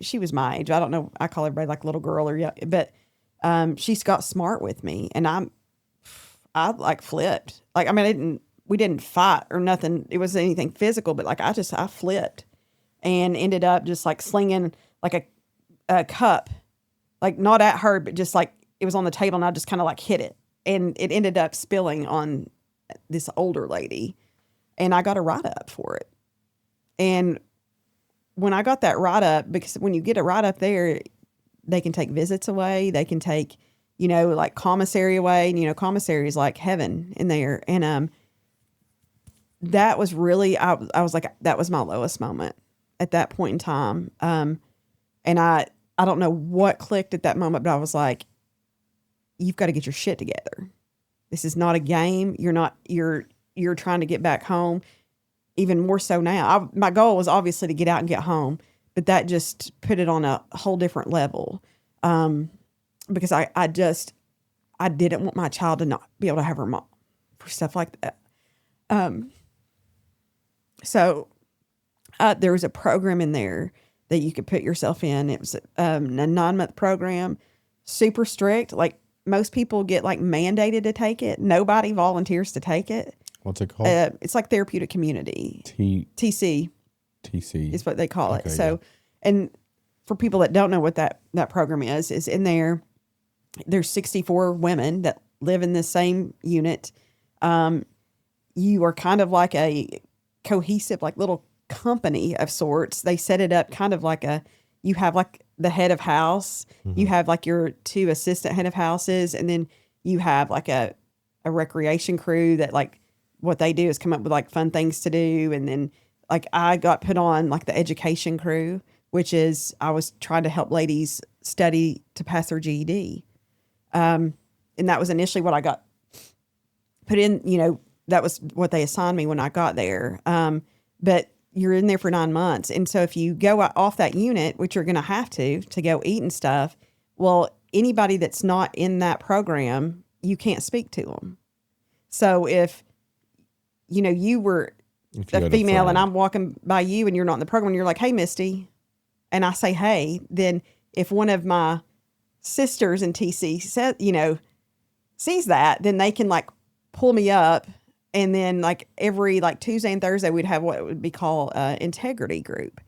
she was my age. I don't know. I call everybody like little girl or yeah, but, she's got smart with me, and I like flipped. Like, I mean, we didn't fight or nothing. It wasn't anything physical, but like, I flipped and ended up just like slinging like a cup, like not at her, but just like it was on the table, and I just kind of like hit it, and it ended up spilling on this older lady, and I got a write-up for it. And when I got that write-up, because when you get a write-up there, they can take visits away, they can take, you know, like commissary away, and, you know, commissary is like heaven in there. And that was really, I was like, that was my lowest moment at that point in time. And I don't know what clicked at that moment, but I was like, you've got to get your shit together. This is not a game. You're trying to get back home. Even more so now. My goal was obviously to get out and get home, but that just put it on a whole different level. Because I didn't want my child to not be able to have her mom for stuff like that. So there was a program in there that you could put yourself in. It was a 9-month program, super strict. Like most people get like mandated to take it. Nobody volunteers to take it. What's it called? It's like Therapeutic Community. TC is what they call it. So, yeah. And for people that don't know what that program is in there, there's 64 women that live in the same unit. You are kind of like a cohesive, like little company of sorts. They set it up kind of like you have like the head of house, you have like your 2 assistant head of houses, and then you have like a recreation crew that like, what they do is come up with like fun things to do. And then like I got put on like the education crew, which is I was trying to help ladies study to pass their GED. And that was initially what I got put in, you know, that was what they assigned me when I got there. But you're in there for 9 months. And so if you go off that unit, which you're going to have to go eat and stuff, well, anybody that's not in that program, you can't speak to them. So if, you know, you were a female and I'm walking by you and you're not in the program and you're like, hey, Misty, and I say, hey, then if one of my sisters in TC said, you know, sees that, then they can like pull me up. And then like every like Tuesday and Thursday, we'd have what would be called integrity group.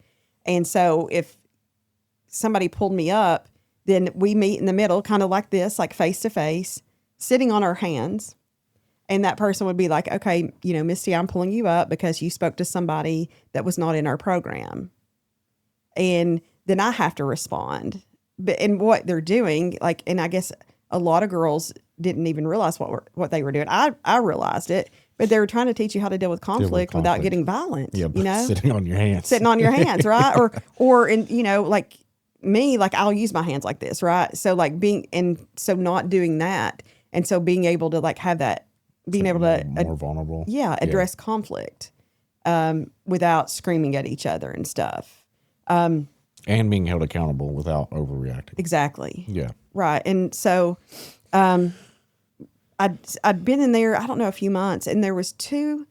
And so if somebody pulled me up, then we meet in the middle, kind of like this, like face to face, sitting on our hands. And that person would be like, okay, you know, Misty, I'm pulling you up because you spoke to somebody that was not in our program. And then I have to respond. But and what they're doing, like, and I guess a lot of girls didn't even realize what they were doing. I realized it, but they were trying to teach you how to deal with conflict without getting violent. Yeah, you know, sitting on your hands, right? or in, you know, like me, like I'll use my hands like this, right? So like so not doing that, and so being able to like have that. Being able to more vulnerable, address conflict without screaming at each other and stuff, and being held accountable without overreacting. Exactly. Yeah. Right. And so, I'd been in there, I don't know, a few months, and there was two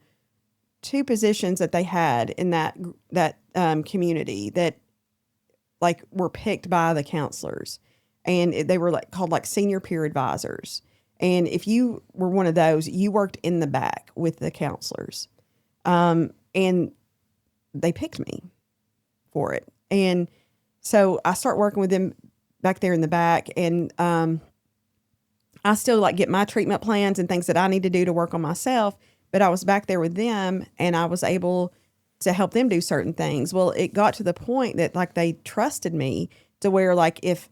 positions that they had in that community that like were picked by the counselors, and they were like called like senior peer advisors. And if you were one of those, you worked in the back with the counselors. And they picked me for it. And so I start working with them back there in the back. And I still like get my treatment plans and things that I need to do to work on myself. But I was back there with them, and I was able to help them do certain things. Well, it got to the point that like they trusted me to where like if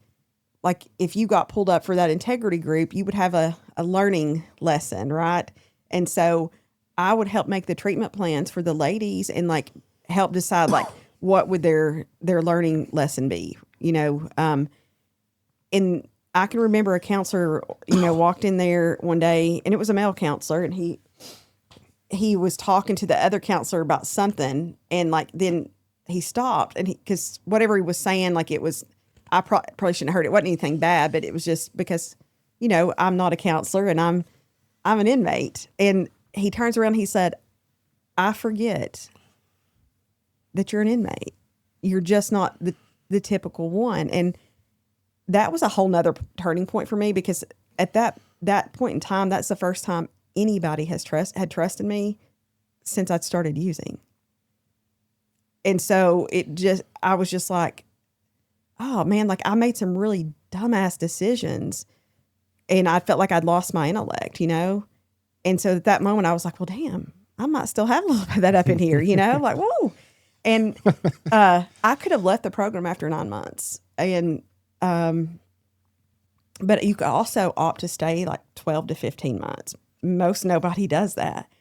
you got pulled up for that integrity group, you would have a learning lesson, right? And so I would help make the treatment plans for the ladies and like help decide like what would their learning lesson be, you know? And I can remember a counselor, you know, walked in there one day, and it was a male counselor, and he was talking to the other counselor about something, and like then he stopped, and because whatever he was saying, like it was, I probably shouldn't have heard it. It wasn't anything bad, but it was just because, you know, I'm not a counselor and I'm an inmate. And he turns around and he said, I forget that you're an inmate. You're just not the typical one. And that was a whole nother turning point for me, because at that point in time, that's the first time anybody had trusted me since I'd started using. And so I was just like, oh man, like I made some really dumbass decisions, and I felt like I'd lost my intellect, you know? And so at that moment I was like, well, damn, I might still have a little bit of that up in here, you know, like, whoa. And, I could have left the program after 9 months, and, but you could also opt to stay like 12 to 15 months. Nobody does that.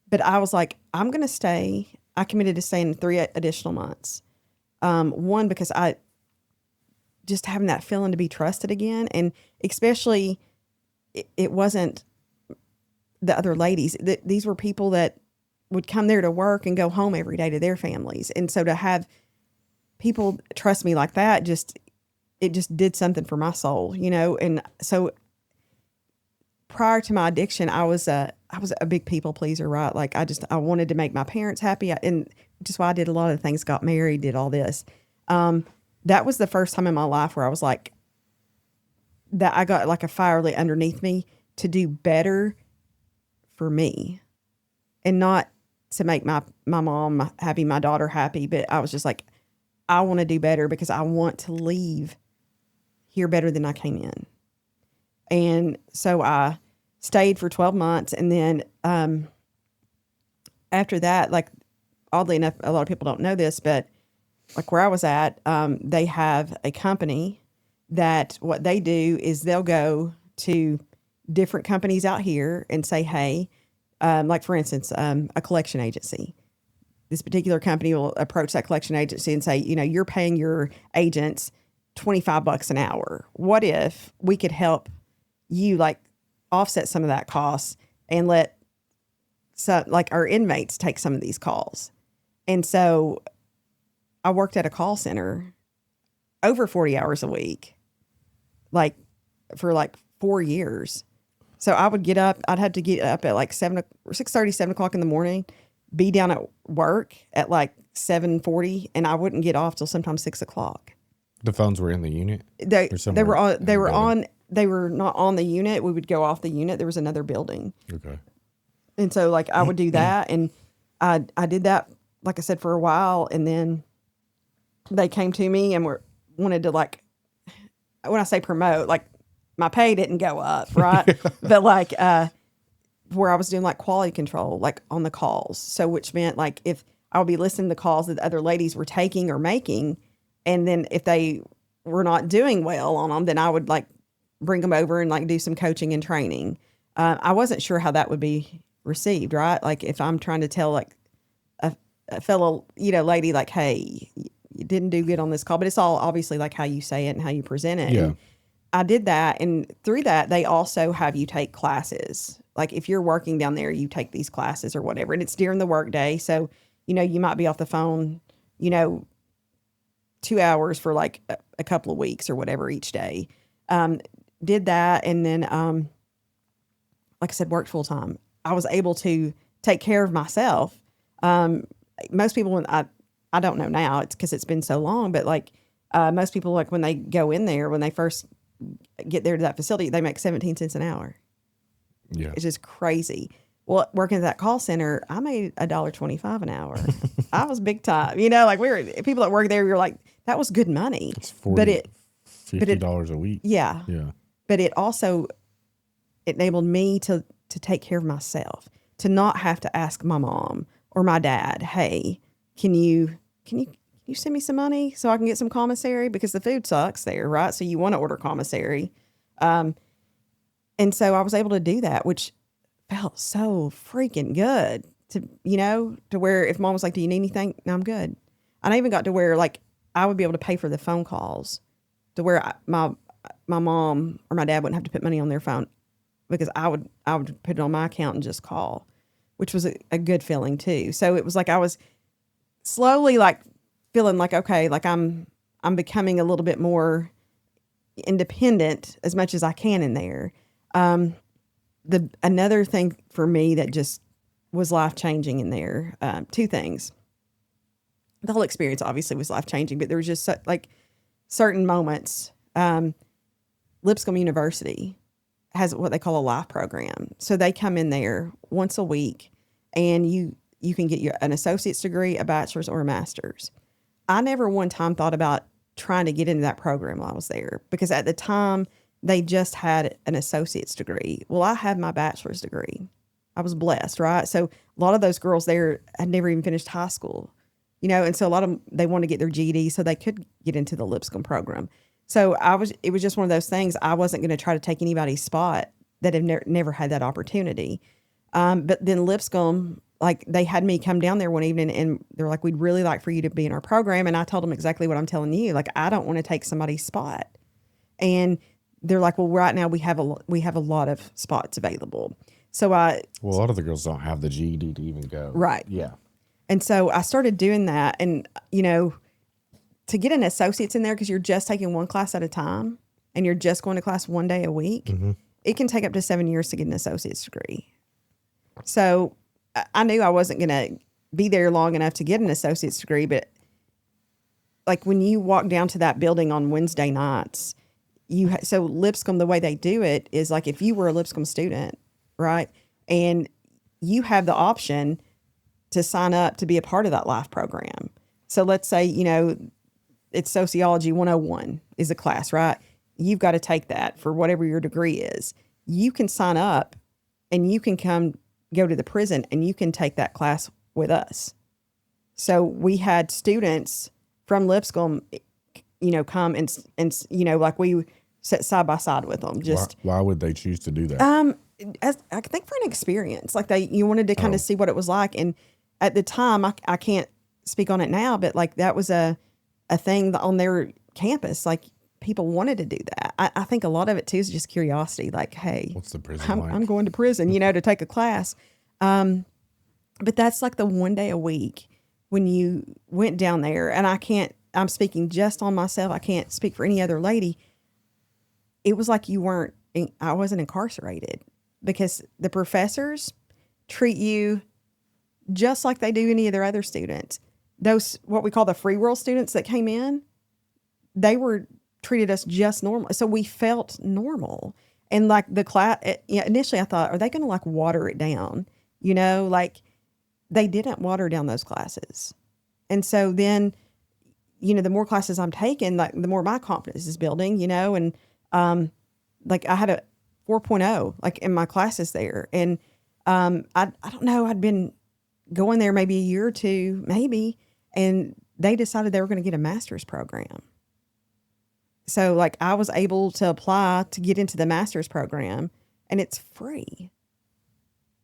But I was like, I'm going to stay. I committed to staying 3 additional months. One, because I just having that feeling to be trusted again. And especially it wasn't the other ladies. These were people that would come there to work and go home every day to their families. And so to have people trust me like that, it just did something for my soul, you know? And so prior to my addiction, I was a big people pleaser, right? Like I wanted to make my parents happy. And just why I did a lot of things, got married, did all this. That was the first time in my life where I was like, that I got like a fire lit underneath me to do better for me, and not to make my mom happy, my daughter happy. But I was just like, I want to do better because I want to leave here better than I came in. And so I stayed for 12 months. And then, after that, like oddly enough, a lot of people don't know this, but like where I was at, they have a company that what they do is they'll go to different companies out here and say, hey, like for instance, a collection agency. This particular company will approach that collection agency and say, you know, you're paying your agents $25 an hour. What if we could help you like offset some of that cost and let like our inmates take some of these calls? And so I worked at a call center over 40 hours a week, like for like 4 years. So I would get up, I'd have to get up at like 6:30, 7 o'clock in the morning, be down at work at like 7:40, and I wouldn't get off till sometimes 6 o'clock. The phones were in the unit? They were not on the unit. We would go off the unit. There was another building. Okay. And so like I would do that, and I did that, like I said, for a while, and then they came to me and wanted to, like, when I say promote, like my pay didn't go up, right? But like where I was doing like quality control, like on the calls. So which meant like if I would be listening to calls that the other ladies were taking or making, and then if they were not doing well on them, then I would like bring them over and like do some coaching and training. I wasn't sure how that would be received, right? Like if I'm trying to tell like a fellow, you know, lady, like, hey, you didn't do good on this call, but it's all obviously like how you say it and how you present it. Yeah. And I did that. And through that, they also have you take classes. Like if you're working down there, you take these classes or whatever, and it's during the work day. So, you know, you might be off the phone, you know, 2 hours for like a couple of weeks or whatever each day. Did that. And then, like I said, worked full time. I was able to take care of myself. Most people, I don't know now, it's because it's been so long, but like Most people, like when they go in there, when they first get there to that facility, they make 17 cents an hour. Yeah. It's just crazy. Well, working at that call center, I made $1.25 an hour. I was big time. Like people that work there, you're like, that was good money. It's $50 a week. Yeah. Yeah. But it also enabled me to take care of myself, to not have to ask my mom or my dad, hey, can you send me some money so I can get some commissary? Because the food sucks there, right? So you want to order commissary. And so I was able to do that, which felt so freaking good to where if mom was like, do you need anything? No, I'm good. And I even got to where like I would be able to pay for the phone calls to where my mom or my dad wouldn't have to put money on their phone because I would put it on my account and just call, which was a good feeling too. So it was like I was slowly like feeling like, okay, like I'm becoming a little bit more independent as much as I can in there. Another thing for me that just was life-changing in there, two things. The whole experience obviously was life-changing, but there was just like certain moments. Lipscomb University has what they call a life program. So they come in there once a week and you can get an associate's degree, a bachelor's, or a master's. I never one time thought about trying to get into that program while I was there because at the time they just had an associate's degree. Well, I had my bachelor's degree. I was blessed, right? So a lot of those girls there had never even finished high school, and so a lot of them, they wanted to get their GED so they could get into the Lipscomb program. So it was just one of those things. I wasn't going to try to take anybody's spot that had never had that opportunity. But then Lipscomb, like they had me come down there one evening and they're like, we'd really like for you to be in our program. And I told them exactly what I'm telling you. Like, I don't want to take somebody's spot. And they're like, well, right now we have a lot of spots available. So a lot of the girls don't have the GED to even go. Right. Yeah. And so I started doing that and, to get an associate's in there, because you're just taking one class at a time and you're just going to class one day a week, it can take up to 7 years to get an associate's degree. So I knew I wasn't going to be there long enough to get an associate's degree, but like when you walk down to that building on Wednesday nights, so Lipscomb, the way they do it is like if you were a Lipscomb student, right, and you have the option to sign up to be a part of that life program. So let's say, it's Sociology 101 is a class, right? You've got to take that for whatever your degree is. You can sign up and you can go to the prison and you can take that class with us. So we had students from Lipscomb, come and like we sat side by side with them. Just why would they choose to do that? I think for an experience, like you wanted to kind of see what it was like. And at the time, I can't speak on it now, but like that was a thing on their campus. Like people wanted to do that. I think a lot of it too is just curiosity. Like, hey, what's the prison like? I'm going to prison, to take a class. But that's like the one day a week when you went down there, and I'm speaking just on myself. I can't speak for any other lady. It was like I wasn't incarcerated because the professors treat you just like they do any of their other students. Those, what we call the free world students that came in, they were treated us just normal. So we felt normal. And like the class, initially I thought, are they going to like water it down? Like they didn't water down those classes. And so then, the more classes I'm taking, like the more my confidence is building, and like I had a 4.0 like in my classes there. And I don't know, I'd been going there maybe a year or two, maybe, and they decided they were going to get a master's program. So like I was able to apply to get into the master's program, and it's free.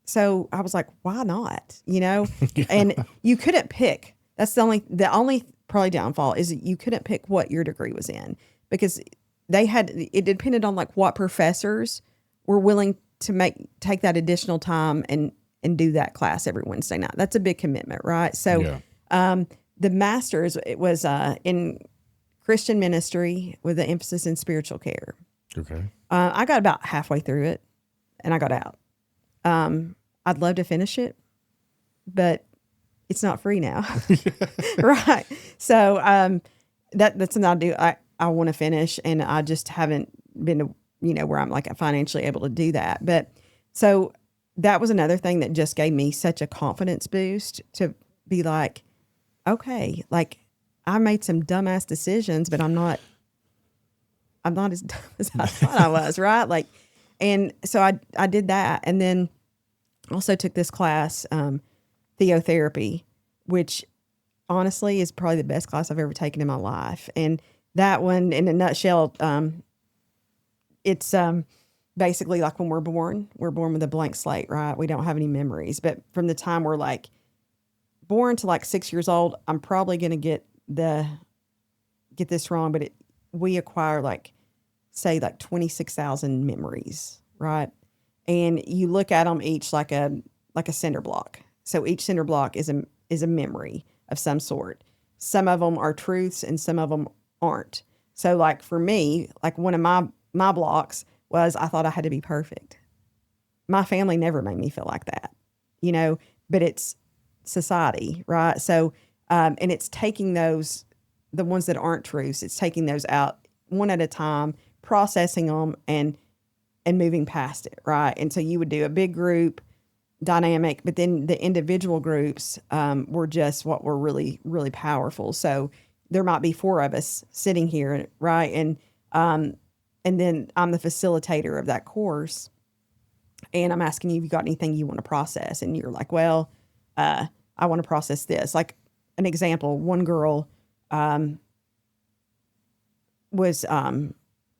So I was like, why not? And you couldn't pick. That's the only probably downfall is that you couldn't pick what your degree was in, because it depended on like what professors were willing to take that additional time and do that class every Wednesday night. That's a big commitment, right? So the master's, it was in Christian ministry with an emphasis in spiritual care. Okay. I got about halfway through it and I got out. I'd love to finish it, but it's not free now. Right. So that's something I do. I want to finish, and I just haven't been to, where I'm like financially able to do that. But so that was another thing that just gave me such a confidence boost to be like, okay, like I made some dumbass decisions, but I'm not as dumb as I thought I was, right? Like, and so I did that, and then also took this class, Theotherapy, which honestly is probably the best class I've ever taken in my life. And that one, in a nutshell, it's basically like when we're born with a blank slate, right? We don't have any memories, but from the time we're like born to like 6 years old, I'm probably going to get this wrong, but we acquire like, say, like 26,000 memories, right? And you look at them each like a cinder block. So each cinder block is a memory of some sort. Some of them are truths and some of them aren't. So like for me, like one of my blocks was I thought I had to be perfect. My family never made me feel like that, but it's society, right? So, and it's taking the ones that aren't truths, it's taking those out one at a time, processing them and moving past it, right? And so you would do a big group dynamic, but then the individual groups were just what were really, really powerful. So there might be 4 of us sitting here, right? And then I'm the facilitator of that course, and I'm asking you if you got anything you want to process, and you're like, well, I want to process this. Like an example, one girl was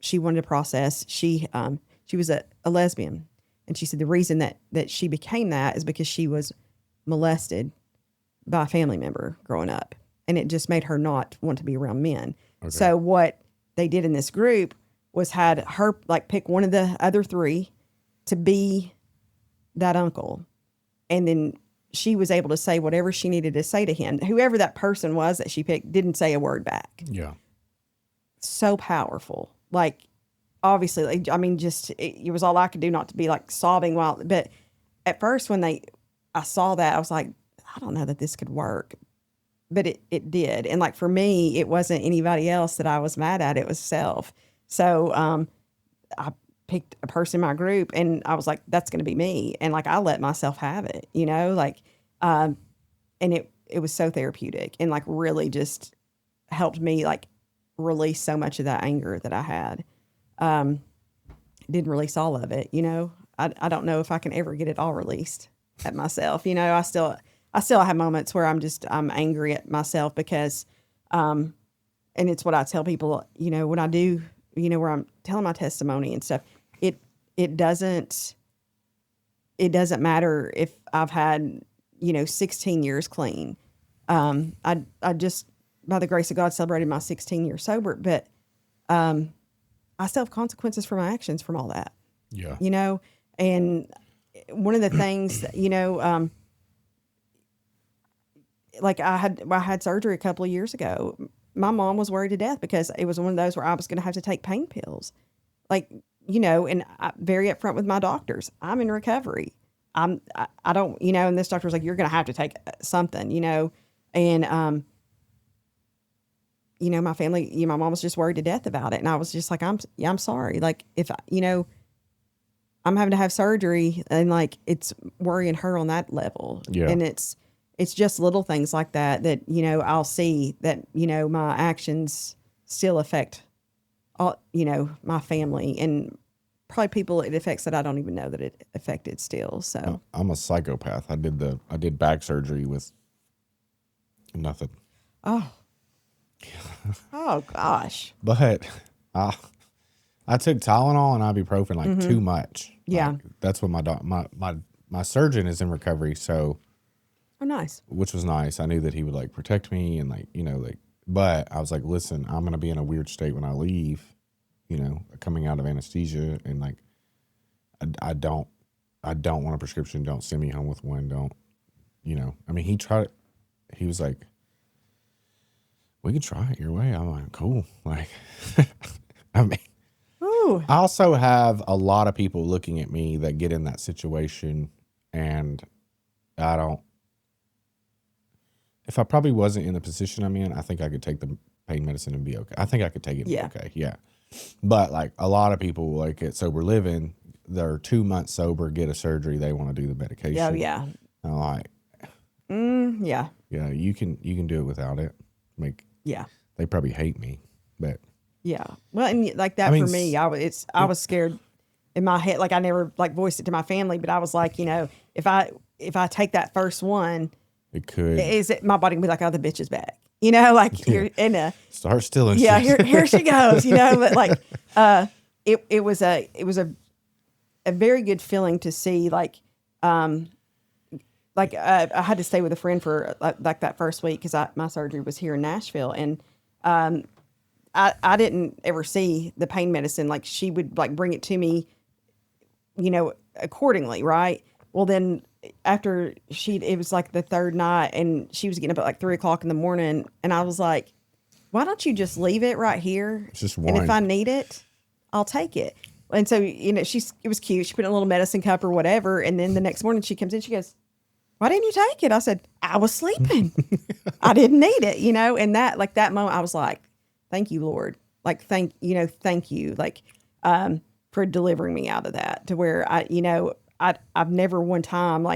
she wanted to process. She was a lesbian. And she said the reason that she became that is because she was molested by a family member growing up. And it just made her not want to be around men. Okay. So what they did in this group was had her like pick one of the other 3 to be that uncle. And then she was able to say whatever she needed to say to him. Whoever that person was that she picked didn't say a word back. Yeah. So powerful. Like, obviously, like, I mean, just it was all I could do not to be like sobbing but at first when I saw that, I was like, I don't know that this could work, but it did. And like for me, it wasn't anybody else that I was mad at, it was self. So I picked a person in my group and I was like, that's going to be me. And like, I let myself have it, like, and it was so therapeutic and like really just helped me like release so much of that anger that I had. Didn't release all of it, I don't know if I can ever get it all released at myself. I still have moments where I'm angry at myself because, and it's what I tell people, when I do, where I'm telling my testimony and stuff, it doesn't matter if I've had, 16 years clean. I just, by the grace of God, celebrated my 16 years sober, but, I still have consequences for my actions from all that. Yeah. And one of the things, like I had surgery a couple of years ago. My mom was worried to death because it was one of those where I was going to have to take pain pills. Like, and I'm very upfront with my doctors. I'm in recovery. I don't, and this doctor's like, you're going to have to take something, and, my family, my mom was just worried to death about it. And I was just like, I'm sorry. Like if, I'm having to have surgery and like, it's worrying her on that level. Yeah. And it's just little things like that, I'll see that, my actions still affect all, my family and probably people it affects that I don't even know that it affected still. So I'm a psychopath. I did back surgery with nothing. Oh. Oh gosh. But I took Tylenol and ibuprofen like too much. Yeah. Like, that's what my surgeon is in recovery. So, oh, nice. Which was nice. I knew that he would like protect me and like, but I was like, listen, I'm going to be in a weird state when I leave, coming out of anesthesia. And like, I don't want a prescription. Don't send me home with one. Don't, I mean, he was like, we could try it your way. I'm like, cool. Like, I mean, ooh. I also have a lot of people looking at me that get in that situation, and if I probably wasn't in the position I'm in, I think I could take the pain medicine and be okay. I think I could take it and Yeah. be okay. Yeah. But like a lot of people like at sober living, they're 2 months sober, get a surgery, they want to do the medication. Oh, yeah. And I'm like, Yeah. yeah, you can do it without it. Like, Yeah. they probably hate me, but Yeah. Well, and like that I mean, for me, I was scared in my head. Like I never like voiced it to my family, but I was like, if I take that first one, it could my body can be like, oh, the bitch is back. Like here in a start stealing. yeah, shit. here she goes. But like it was a very good feeling to see I had to stay with a friend for like that first week because my surgery was here in Nashville, and I didn't ever see the pain medicine. Like she would like bring it to me, accordingly, right? Well, then after it was like the third night, and she was getting up at like 3:00 in the morning, and I was like, why don't you just leave it right here? It's just and one. if I need it, I'll take it. And so, it was cute. She put in a little medicine cup or whatever. And then the next morning she comes in, she goes, why didn't you take it? I said, I was sleeping. I didn't need it, and that moment I was like, thank you, Lord. Like, thank you. Like, for delivering me out of that to where I've never one time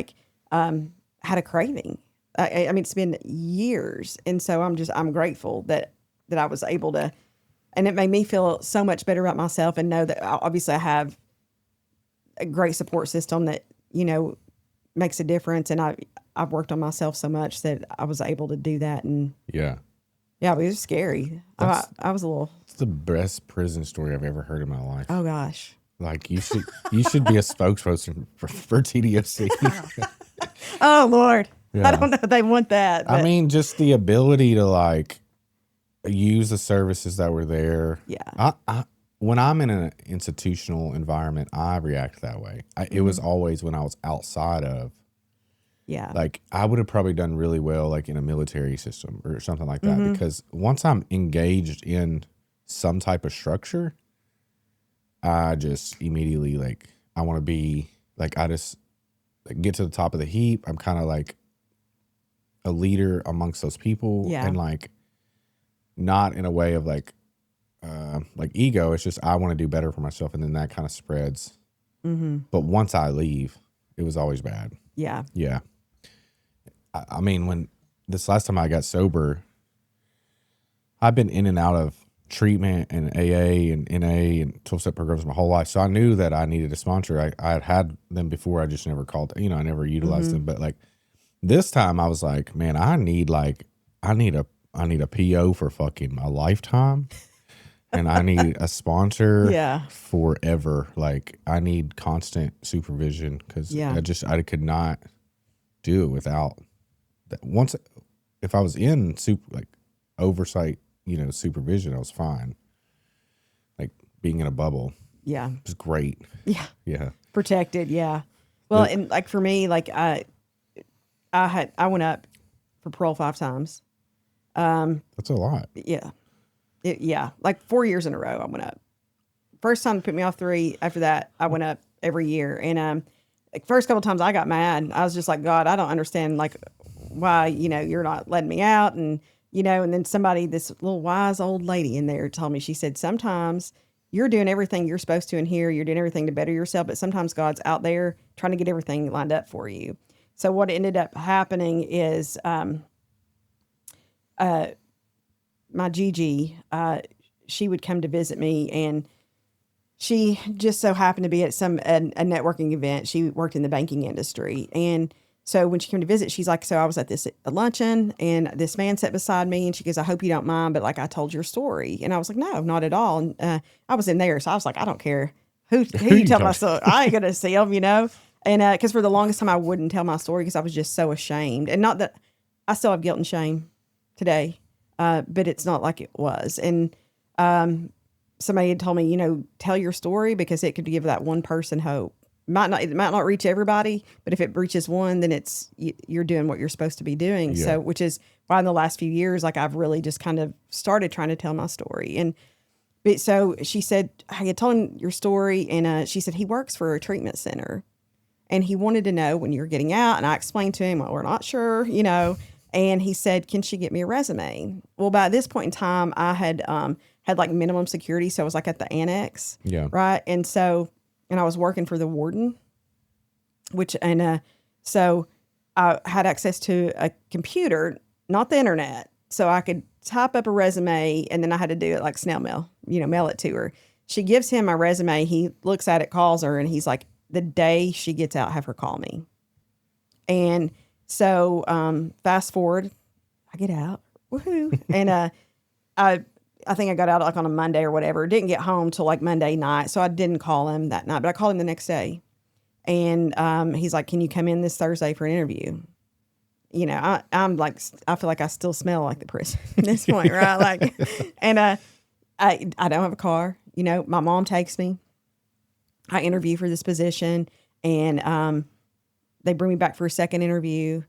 had a craving. I mean, it's been years. And so I'm grateful that I was able to, and it made me feel so much better about myself and know that obviously I have a great support system that, makes a difference. And I've worked on myself so much that I was able to do that. And Yeah. yeah, it was scary. I was a little. It's the best prison story I've ever heard in my life. Oh gosh. Like you should be a spokesperson for TDOC. Oh Lord. Yeah. I don't know if they want that. I But mean, just the ability to like use the services that were there. yeah. When I'm in an institutional environment, I react that way. It was always when I was outside of, Yeah. like, I would have probably done really well, like in a military system or something like that. Because once I'm engaged in some type of structure, I just immediately like, I want to be like, I just like, get to the top of the heap. I'm kind of like a leader amongst those people. Yeah. And like, not in a way of like ego. It's just I want to do better for myself, and then that kind of spreads. But once I leave, it was always bad. Yeah. Yeah. I mean, when this last time I got sober, I've been in and out of treatment and AA and NA and 12-step programs my whole life, so I knew that I needed a sponsor. I had them before. I just never called. I never utilized them. But like this time, I was like, man, I need a PO for fucking a lifetime. And I need a sponsor forever. Like I need constant supervision because I could not do it without that. Once, if I was in oversight, supervision, I was fine. Like being in a bubble. Yeah. It was great. Yeah. Yeah. Protected. Yeah. Well, and like for me, like I went up for parole 5 times. That's a lot. Yeah. Like 4 years in a row I went up. First time they put me off 3. After that, I went up every year. And like first couple times I got mad. I was just like, God, I don't understand like why, you're not letting me out. And, and then this little wise old lady in there told me, she said, sometimes you're doing everything you're supposed to in here. You're doing everything to better yourself. But sometimes God's out there trying to get everything lined up for you. So what ended up happening is, my Gigi, she would come to visit me, and she just so happened to be at a networking event. She worked in the banking industry. And so when she came to visit, she's like, so I was at this luncheon, and this man sat beside me, and she goes, I hope you don't mind, but like I told your story. And I was like, no, not at all. And I was in there. So I was like, I don't care who you tell my story. I ain't going to see them, And because for the longest time I wouldn't tell my story because I was just so ashamed. And not that I still have guilt and shame today. But it's not like it was. And somebody had told me, tell your story because it could give that one person hope. It might not reach everybody, but if it reaches one, then you're doing what you're supposed to be doing. Yeah. So, which is why in the last few years, like I've really just kind of started trying to tell my story. But so she said, I had told him your story, and she said he works for a treatment center, and he wanted to know when you're getting out. And I explained to him, well, we're not sure, And he said, can she get me a resume? Well, by this point in time, I had had like minimum security. So I was like at the annex. Yeah. Right. And I was working for the warden, so I had access to a computer, not the internet. So I could type up a resume, and then I had to do it like snail mail, mail it to her. She gives him my resume. He looks at it, calls her, and he's like, the day she gets out, have her call me. And so fast forward, I get out, woohoo. And I think I got out like on a Monday or whatever. Didn't get home till like Monday night, so I didn't call him that night, but I called him the next day. And he's like, can you come in this Thursday for an interview? I'm like, I feel like I still smell like the prison at this point, right? Like, and I don't have a car. My mom takes me. I interview for this position, and they bring me back for a second interview,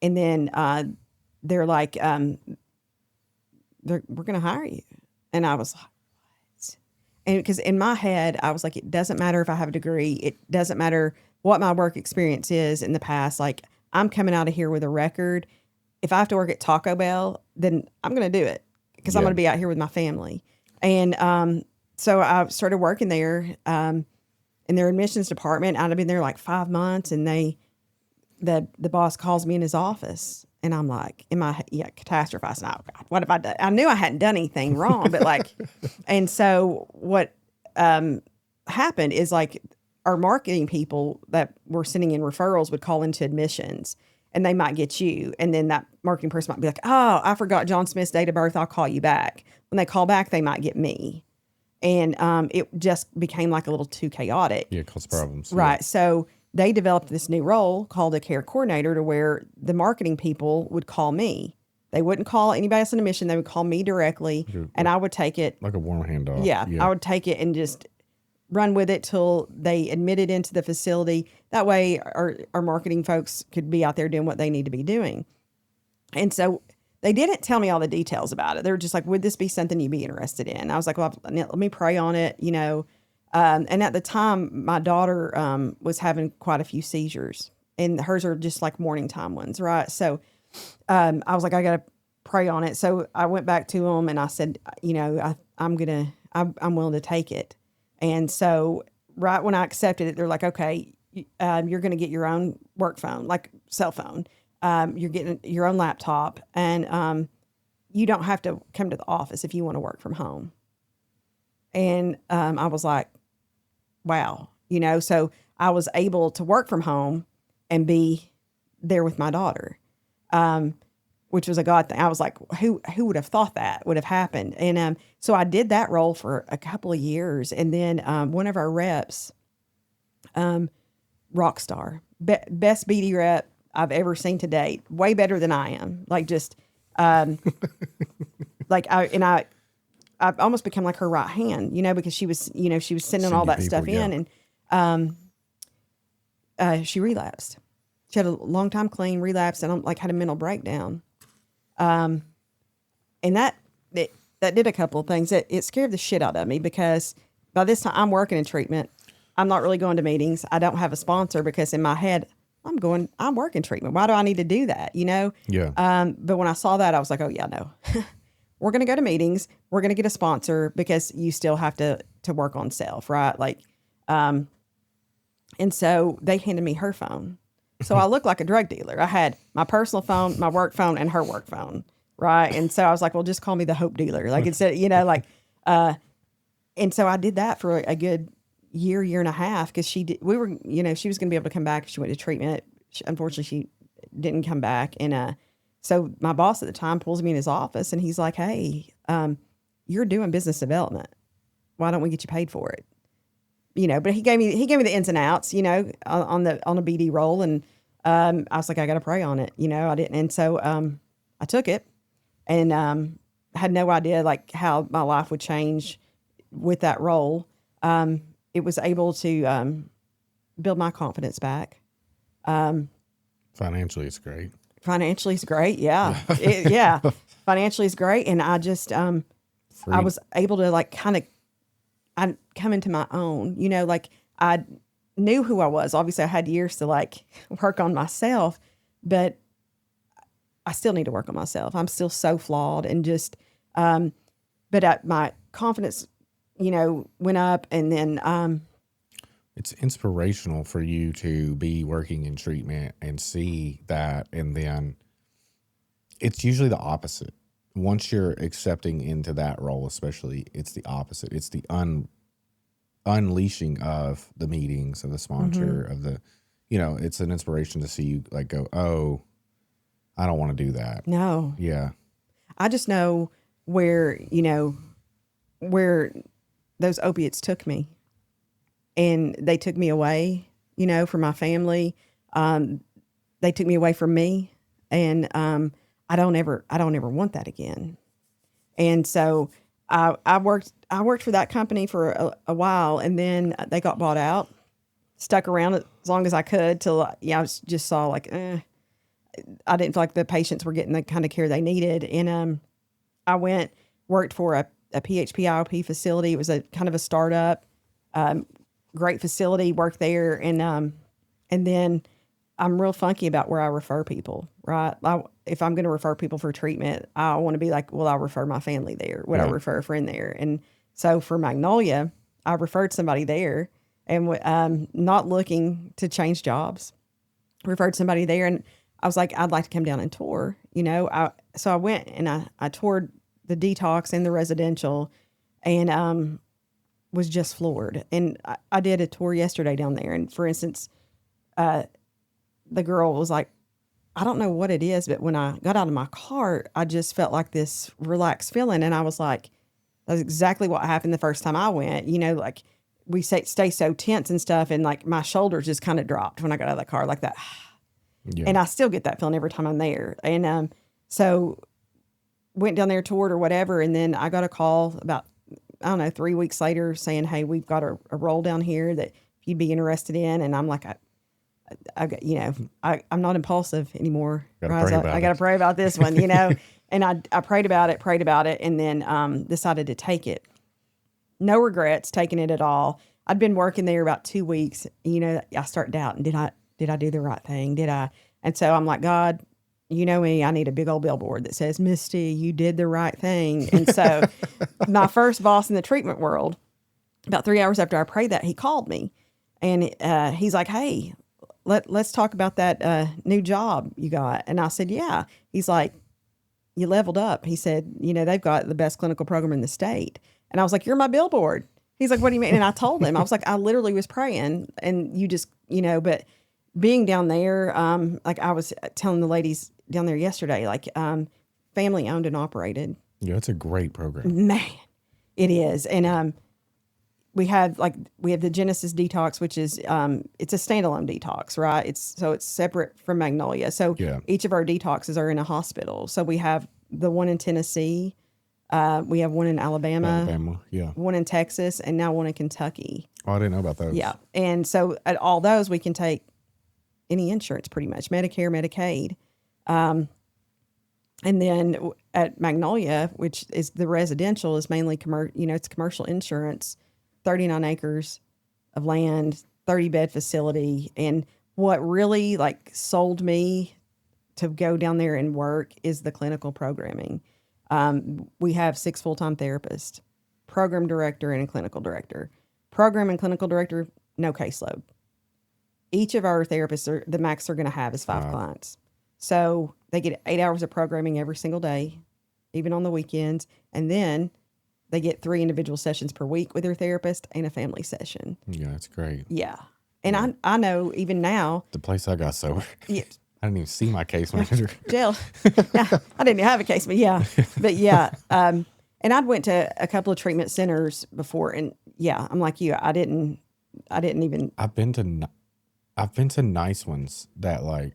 and then they're like, we're going to hire you. And I was like, what? And because in my head, I was like, it doesn't matter if I have a degree. It doesn't matter what my work experience is in the past. Like, I'm coming out of here with a record. If I have to work at Taco Bell, then I'm going to do it because I'm going to be out here with my family. And so I started working there in their admissions department. I'd been there like 5 months, and the boss calls me in his office, and I'm like, catastrophizing. Oh God, what have I done? I knew I hadn't done anything wrong, but like, and so what happened is like our marketing people that were sending in referrals would call into admissions, and they might get you. And then that marketing person might be like, oh, I forgot John Smith's date of birth. I'll call you back. When they call back, they might get me. And it just became like a little too chaotic. Yeah, cause problems. Right. Yeah. So they developed this new role called a care coordinator, to where the marketing people would call me. They wouldn't call anybody else in admission. They would call me directly, and I would take it. Like a warm handoff. Yeah, I would take it and just run with it till they admitted into the facility. That way our marketing folks could be out there doing what they need to be doing. And so they didn't tell me all the details about it. They were just like, would this be something you'd be interested in? I was like, well, let me pray on it, And at the time, my daughter was having quite a few seizures, and hers are just like morning time ones, right? So I was like, I got to pray on it. So I went back to them and I said, I'm willing to take it. And so right when I accepted it, they're like, okay, you're going to get your own work phone, like cell phone. You're getting your own laptop, and you don't have to come to the office if you want to work from home. And I was like, wow, so I was able to work from home and be there with my daughter, which was a God thing. I was like, who would have thought that would have happened? And so I did that role for a couple of years. And then one of our reps, rock star, best BD rep I've ever seen to date, way better than I am. Like just, like I almost become like her right hand, because she was sending all that people, stuff in, and she relapsed. She had a long time clean, relapsed, and had a mental breakdown. And that did a couple of things. It scared the shit out of me, because by this time I'm working in treatment. I'm not really going to meetings. I don't have a sponsor, because in my head I'm working treatment. Why do I need to do that? Yeah. But when I saw that, I was like, oh yeah, no. We're going to go to meetings. We're going to get a sponsor, because you still have to work on self, right? And so they handed me her phone. So I looked like a drug dealer. I had my personal phone, my work phone, and her work phone, right? And so I was like, well, just call me the hope dealer. Instead, and so I did that for a good year and a half, because she was going to be able to come back if she went to treatment. Unfortunately, she didn't come back. And so my boss at the time pulls me in his office, and he's like, hey, you're doing business development. Why don't we get you paid for it? But he gave me the ins and outs, on a BD role. And I was like, I got to pray on it. I didn't. And so I took it, and had no idea how my life would change with that role. It was able to build my confidence back. Financially, it's great. Financially, it's great. Yeah. Financially, it's great. And I just, I was able to I come into my own, I knew who I was. Obviously I had years to work on myself, but I still need to work on myself. I'm still so flawed and just, but my confidence, went up, and then, It's inspirational for you to be working in treatment and see that. And then it's usually the opposite. Once you're accepting into that role, especially, it's the opposite. It's the unleashing of the meetings, of the sponsor, of the, it's an inspiration to see you like go, oh, I don't want to do that. no, Yeah. I just know where those opiates took me, and they took me away, from my family. They took me away from me, and I don't ever want that again. And so I worked for that company for a while, and then they got bought out. Stuck around as long as I could till I just saw like I didn't feel like the patients were getting the kind of care they needed, and I worked for a PHP IOP facility. It was a kind of a startup, great facility. Worked there, and then I'm real funky about where I refer people. Right, if I'm going to refer people for treatment, I want to be like, well, I'll refer my family there. Would I refer a friend there? And so for Magnolia, I referred somebody there, and not looking to change jobs, referred somebody there, and I was like, I'd like to come down and tour. So I went and I toured the detox and the residential, and was just floored. And I did a tour yesterday down there, and for instance, the girl was like, I don't know what it is, but when I got out of my car, I just felt like this relaxed feeling. And I was like, that's exactly what happened the first time I went. Like we stay so tense and stuff, and like my shoulders just kind of dropped when I got out of the car like that. Yeah. And I still get that feeling every time I'm there. And so went down there, toured or whatever, and then I got a call about, 3 weeks later saying, hey, we've got a role down here that you'd be interested in. And I'm like, I'm not impulsive anymore. I got to pray about this one, and I prayed about it, and then decided to take it. No regrets taking it at all. I'd been working there about 2 weeks. I start doubting, did I do the right thing? Did I? And so I'm like, God, you know me, I need a big old billboard that says, Misty, you did the right thing. And so my first boss in the treatment world, about 3 hours after I prayed that, he called me, and he's like, hey, let's talk about that new job you got. And I said, yeah. He's like, you leveled up. He said, they've got the best clinical program in the state. And I was like, you're my billboard. He's like, what do you mean? And I told him, I was like, I literally was praying, and you just, but being down there, like I was telling the ladies down there yesterday, like family owned and operated. Yeah, it's a great program. Man, it is. And we have the Genesis detox, which is it's a standalone detox, right? It's separate from Magnolia. So each of our detoxes are in a hospital. So we have the one in Tennessee, we have one in Alabama, one in Texas, and now one in Kentucky. Oh, I didn't know about those. Yeah, and so at all those we can take any insurance, pretty much Medicare, Medicaid, and then at Magnolia, which is the residential, is mainly it's commercial insurance. 39 acres of land, 30-bed facility. And what really sold me to go down there and work is the clinical programming. We have 6 full-time therapists, program director and a clinical director. Program and clinical director, no caseload. Each of our therapists, the max they're going to have is 5 clients. So they get 8 hours of programming every single day, even on the weekends. And then they get 3 individual sessions per week with their therapist and a family session. Yeah, that's great. Yeah. And I know even now. The place I got sober. Yeah. I didn't even see my case manager. Jail. Yeah, I didn't even have a case, but yeah. But yeah. And I'd went to a couple of treatment centers before, and yeah, I'm like you. I didn't even. I've been to nice ones that I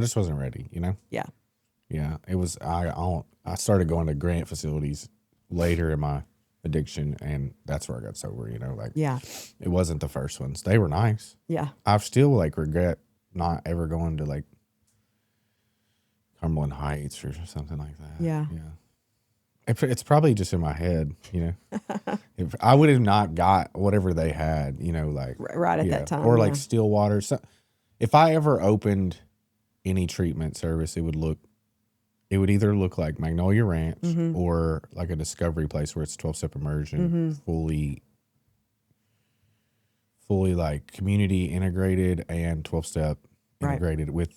just wasn't ready, Yeah. Yeah. It was, I started going to grant facilities later in my addiction, and that's where I got sober, Yeah. It wasn't the first ones. They were nice. Yeah. I've still regret not ever going to Cumberland Heights or something like that. Yeah. Yeah. It's probably just in my head, If I would have not got whatever they had, right at that time. Or yeah. Stillwater. So if I ever opened any treatment service, it would look it would either look like Magnolia Ranch or like a discovery place where it's 12-step immersion, fully like community integrated and 12-step Right. integrated with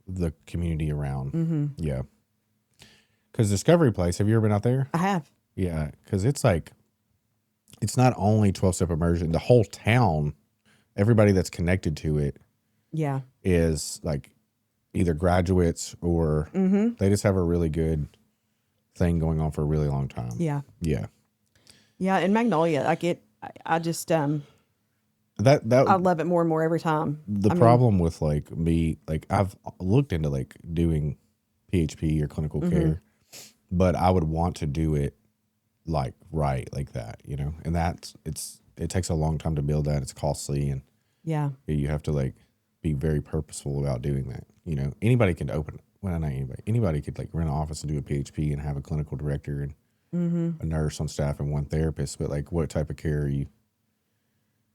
the community around. Yeah. Because Discovery Place, have you ever been out there? I have. Yeah. Because it's like, it's not only 12-step immersion, the whole town, everybody that's connected to it Yeah. is like either graduates or they just have a really good thing going on for a really long time. Yeah. Yeah. Yeah. In Magnolia, like I just, I That love it more and more every time. the problem with like me, like I've looked into like doing PHP or clinical care, but I would want to do it like right like that, you know, and it takes a long time to build that. It's costly, and Yeah. you have to like be very purposeful about doing that. You know, anybody can open, well, not anybody could like rent an office and do a PHP and have a clinical director and a nurse on staff and one therapist, but like what type of care are you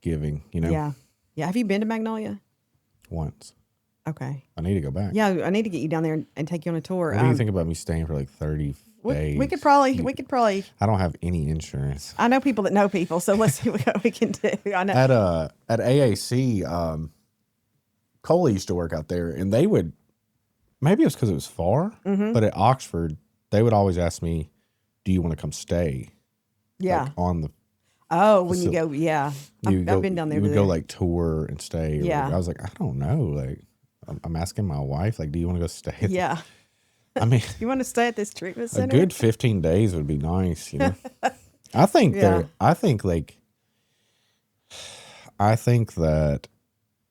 giving, you know? Yeah. Yeah. Have you been to Magnolia? Once. Okay. I need to go back. Yeah. I need to get you down there and take you on a tour. What do you think about me staying for like 30 days? We could probably, I don't have any insurance. I know people that know people, so let's see what we can do. I know. At AAC, Cole used to work out there, and they would, maybe it was because it was far, but at Oxford, they would always ask me, do you want to come stay? Yeah. Like on the, Oh, when you go, yeah. I've been down there. You would go like tour and stay. Or Yeah. whatever. I was like, I don't know. Like, I'm asking my wife, like, do you want to go stay? Yeah. I mean, You want to stay at this treatment a center? good 15 days would be nice, you know? I think Yeah. I think that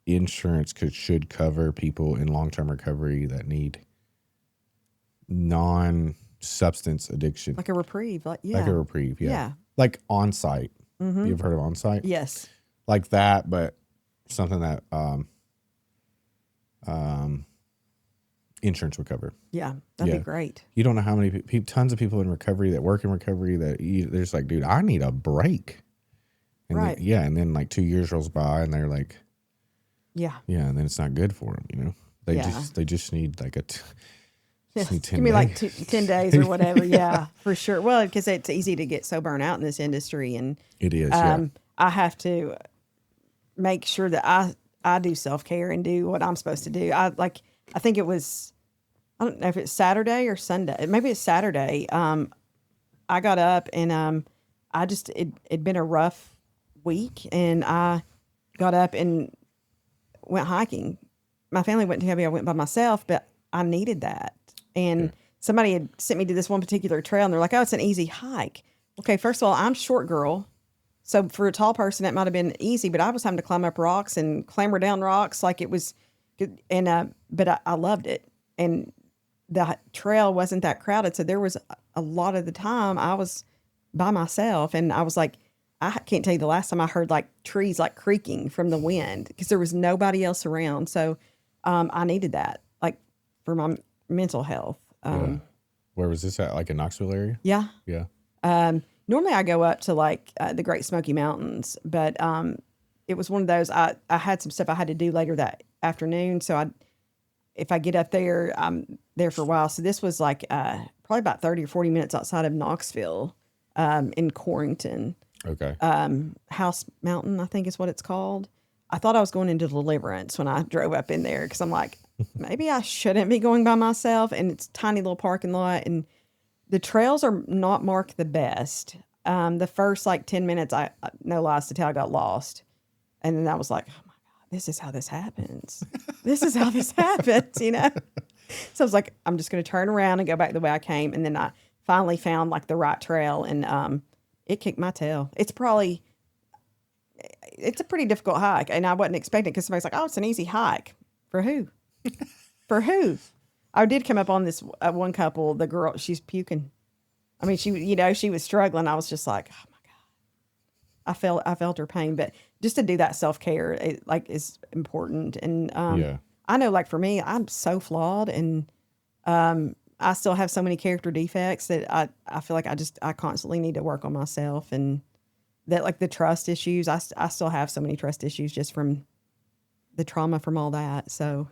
insurance should cover people in long-term recovery that need non-substance addiction. Like a reprieve. Like, yeah. Like a reprieve, yeah. Yeah. Like Onsite. You've heard of Onsite? Yes. Like that, but something that insurance would cover. Yeah. That'd Yeah. be great. You don't know how many tons of people in recovery that work in recovery that they're just like, dude, I need a break. And Right. and then like 2 years rolls by and they're like, Yeah. yeah, and then it's not good for them, you know. They Yeah. just need like just need 10 Give me like days. 10 days or whatever. Yeah, for sure. Well, because it's easy to get so burnt out in this industry. And It is, yeah. I have to make sure that I do self-care and do what I'm supposed to do. I think it was, I don't know if it's Saturday or Sunday. Maybe it's Saturday. I got up and it'd been a rough week, and I got up and went hiking. My family went too heavy. I went by myself, but I needed that. And somebody had sent me to this one particular trail, and they're like, oh, it's an easy hike. Okay, first of all, I'm a short girl. So for a tall person, that might have been easy, but I was having to climb up rocks and clamber down rocks like it was good. And, but I loved it. And the trail wasn't that crowded. So there was a lot of the time I was by myself, and I was like, I can't tell you the last time I heard like trees like creaking from the wind, because there was nobody else around. So I needed that, like, for my mental health. Yeah. Where was this at? Like in Knoxville area? Yeah. Yeah. Normally I go up to like the Great Smoky Mountains, but it was one of those, I had some stuff I had to do later that afternoon. So if I get up there, I'm there for a while. So this was like probably about 30 or 40 minutes outside of Knoxville, in Corrington. Okay. House Mountain, I think is what it's called. I thought I was going into Deliverance when I drove up in there, because I'm like, maybe I shouldn't be going by myself. And it's a tiny little parking lot, and the trails are not marked the best. The first like 10 minutes, I no lies to tell, I got lost. And then I was like, oh my God, this is how this happens. This is how this happens, you know? So I was like, I'm just going to turn around and go back the way I came. And then I finally found like the right trail, and it kicked my tail. It's a pretty difficult hike, and I wasn't expecting it, because somebody's like, oh, it's an easy hike. For who? For who? I did come up on this one couple, the girl, she's puking. I mean, she was struggling. I was just like, oh my God. I felt her pain, but just to do that self-care, is important. And I know, like, for me, I'm so flawed, and I still have so many character defects that I feel like I constantly need to work on myself, and that, like, the trust issues, I still have so many trust issues just from the trauma from all that. So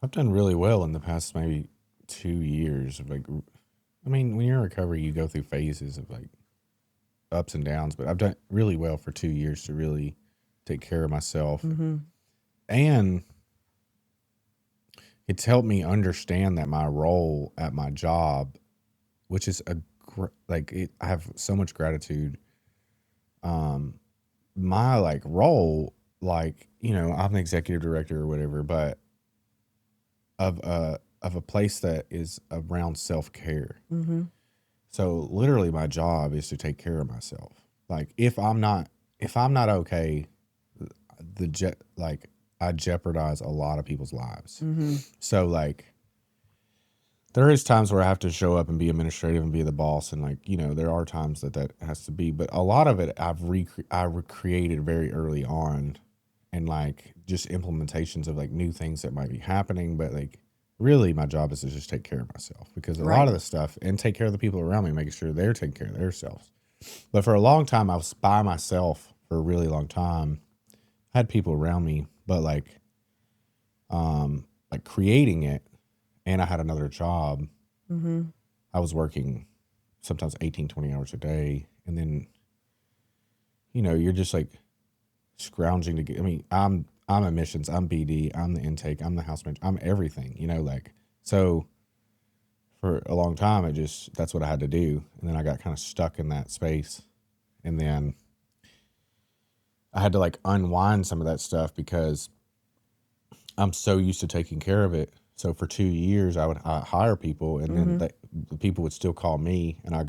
I've done really well in the past maybe 2 years of like, I mean, when you're in recovery, you go through phases of like ups and downs, but I've done really well for 2 years to really take care of myself. And it's helped me understand that my role at my job, which is I have so much gratitude. My like role, like, you know, I'm the executive director or whatever, but of a place that is around self-care. So literally my job is to take care of myself. Like if I'm not okay, I jeopardize a lot of people's lives. So like there is times where I have to show up and be administrative and be the boss, and like, you know, there are times that has to be, but a lot of it I recreated very early on, and like just implementations of like new things that might be happening. But like really my job is to just take care of myself, because a lot of the stuff, and take care of the people around me, making sure they're taking care of themselves. But for a long time I was by myself for a really long time. I had people around me, but like creating it, and I had another job. I was working sometimes 18, 20 hours a day. And then, you know, you're just like scrounging to get, I mean, I'm admissions, I'm BD, I'm the intake, I'm the house manager, I'm everything, you know, like, so for a long time, that's what I had to do. And then I got kind of stuck in that space. And then I had to like unwind some of that stuff because I'm so used to taking care of it. So for 2 years, I would hire people, and then the people would still call me, and I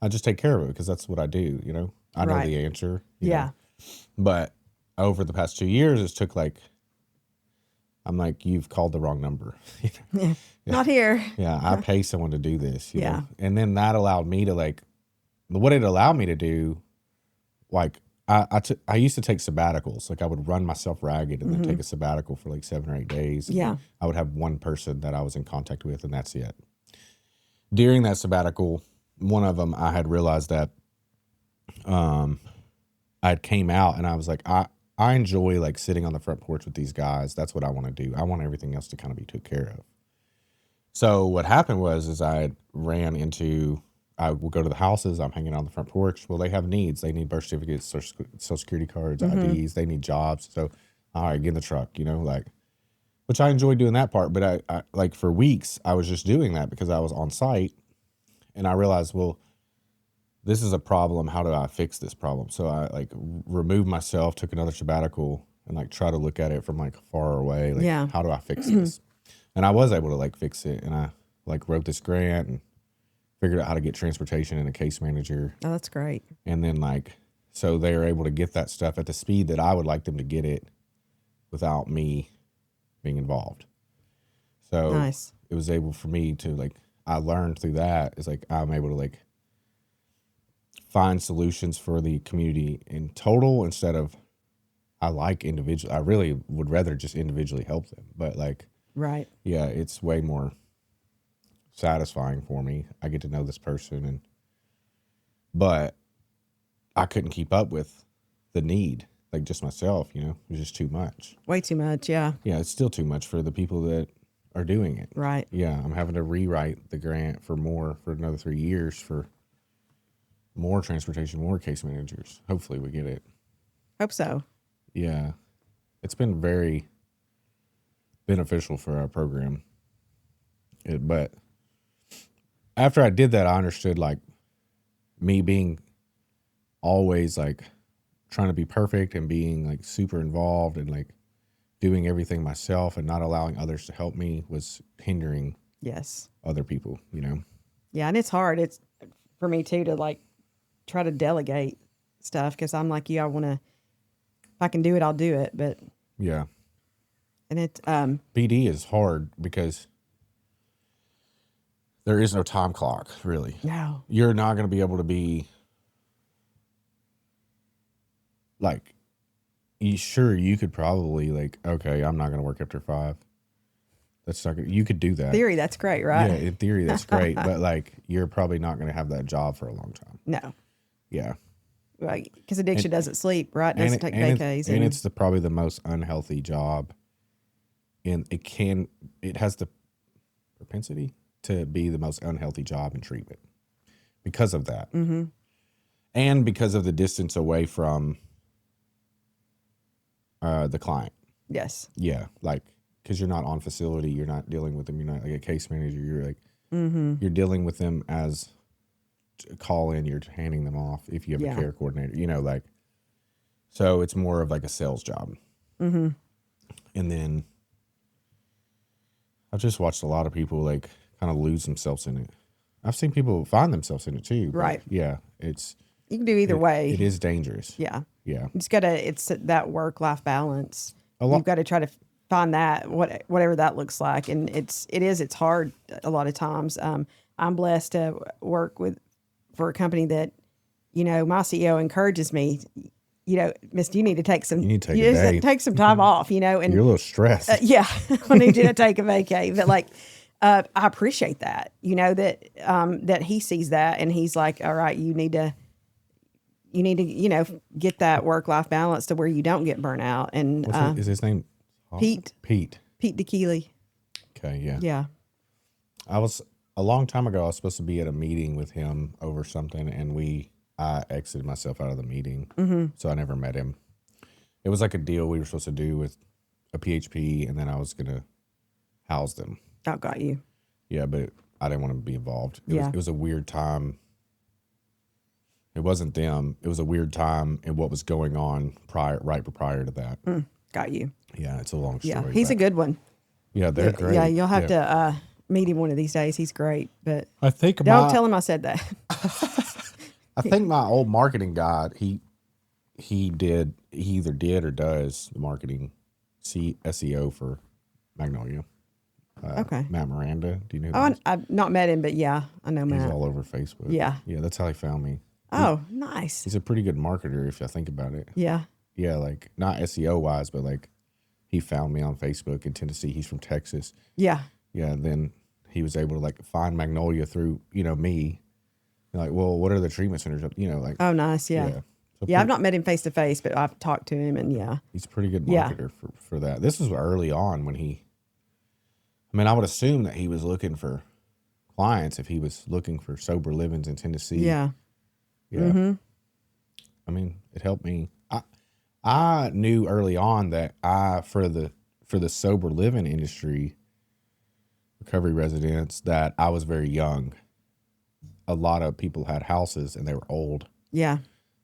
just take care of it because that's what I do. You know, I know the answer. You know? But over the past 2 years, it took like, I'm like, you've called the wrong number. Not here. Yeah, I pay someone to do this. You know? And then that allowed me to like, what it allowed me to do, like, I used to take sabbaticals. Like I would run myself ragged and then take a sabbatical for like 7 or 8 days. I would have one person that I was in contact with, and that's it. During that sabbatical, one of them, I had realized that I came out, and I was like, I enjoy like sitting on the front porch with these guys. That's what I want to do. I want everything else to kind of be taken care of. So what happened was I would go to the houses. I'm hanging out on the front porch. Well, they have needs. They need birth certificates, social security cards, IDs. They need jobs. So, all right, get in the truck, you know, like, which I enjoyed doing that part. But I like for weeks, I was just doing that because I was on site, and I realized, well, this is a problem. How do I fix this problem? So I like removed myself, took another sabbatical, and like try to look at it from like far away. Like, how do I fix this? And I was able to like fix it. And I like wrote this grant and figured out how to get transportation and a case manager. Oh, that's great. And then like, so they were able to get that stuff at the speed that I would like them to get it without me being involved. So nice. It was able for me to like, I learned through that is like, I'm able to like find solutions for the community in total instead of, I like individual. I really would rather just individually help them. But like, yeah, it's way more satisfying for me. I get to know this person, but I couldn't keep up with the need, like just myself, you know, it was just too much. Way too much. Yeah, it's still too much for the people that are doing it. Right. Yeah, I'm having to rewrite the grant for another 3 years for more transportation, more case managers. Hopefully we get it. Hope so. Yeah, it's been very beneficial for our program. But after I did that, I understood like me being always like trying to be perfect and being like super involved and like doing everything myself and not allowing others to help me was hindering other people, you know? Yeah. And it's hard. It's for me too, to like try to delegate stuff. Cause I'm like, I want to, if I can do it, I'll do it. But yeah. And BD is hard because there is no time clock, really. No. You're not going to be able to be like, you could probably like, okay, I'm not going to work after 5. That's not good. You could do that. Theory, that's great, right? Yeah, in theory, that's great. But like, you're probably not going to have that job for a long time. No. Yeah. Right. Because addiction doesn't sleep, right? It doesn't take vacays. And it's probably the most unhealthy job. And it has the propensity, to be the most unhealthy job in treatment because of that. And because of the distance away from the client. Yes. Yeah. Like, because you're not on facility, you're not dealing with them. You're not like a case manager. You're like, you're dealing with them as a call in, you're handing them off if you have a care coordinator, you know, like, so it's more of like a sales job. And then I've just watched a lot of people like kind of lose themselves in it. I've seen people find themselves in it too. Right. Yeah. You can do either way. It is dangerous. Yeah. Yeah. You just gotta, it's that work-life balance. lot- You've got to try to find that, whatever that looks like. And it's hard a lot of times. I'm blessed to work for a company that, you know, my CEO encourages me, you know, Misty, you need to take some, take some time off, you know, and you're a little stressed. yeah, I need you to take a vacay. But like, I appreciate that, you know, that he sees that and he's like, all right, you need to, you know, get that work-life balance to where you don't get burnt out. And Is his name Pete DeKeely. Okay. Yeah. Yeah. A long time ago, I was supposed to be at a meeting with him over something, and I exited myself out of the meeting, so I never met him. It was like a deal we were supposed to do with a PHP, and then I was going to house them. Oh, got you. Yeah, but I didn't want to be involved. Yeah. It was a weird time. It wasn't them. It was a weird time in what was going on right prior to that. Got you. Yeah, it's a long story. Yeah, he's a good one. Yeah, they're great. Yeah, you'll have to meet him one of these days. He's great, but I think don't tell him I said that. I think my old marketing guy, he either did or does the marketing SEO for Magnolia. Okay. Matt Miranda. Do you know who Oh, I've not met him, but yeah, I know Matt. He's all over Facebook. Yeah. Yeah, that's how he found me. Oh, nice. He's a pretty good marketer if I think about it. Yeah. Yeah, like not SEO wise, but like he found me on Facebook in Tennessee. He's from Texas. Yeah. Yeah, and then he was able to like find Magnolia through, you know, me. Like, well, what are the treatment centers? You know, like. Oh, nice. Yeah. So I've not met him face to face, but I've talked to him, and yeah. He's a pretty good marketer for that. This was early on when I would assume that he was looking for clients if he was looking for sober livings in Tennessee. Yeah. Yeah. I mean, it helped me. I knew early on that for the sober living industry, recovery residents, that I was very young. A lot of people had houses and they were old. Yeah.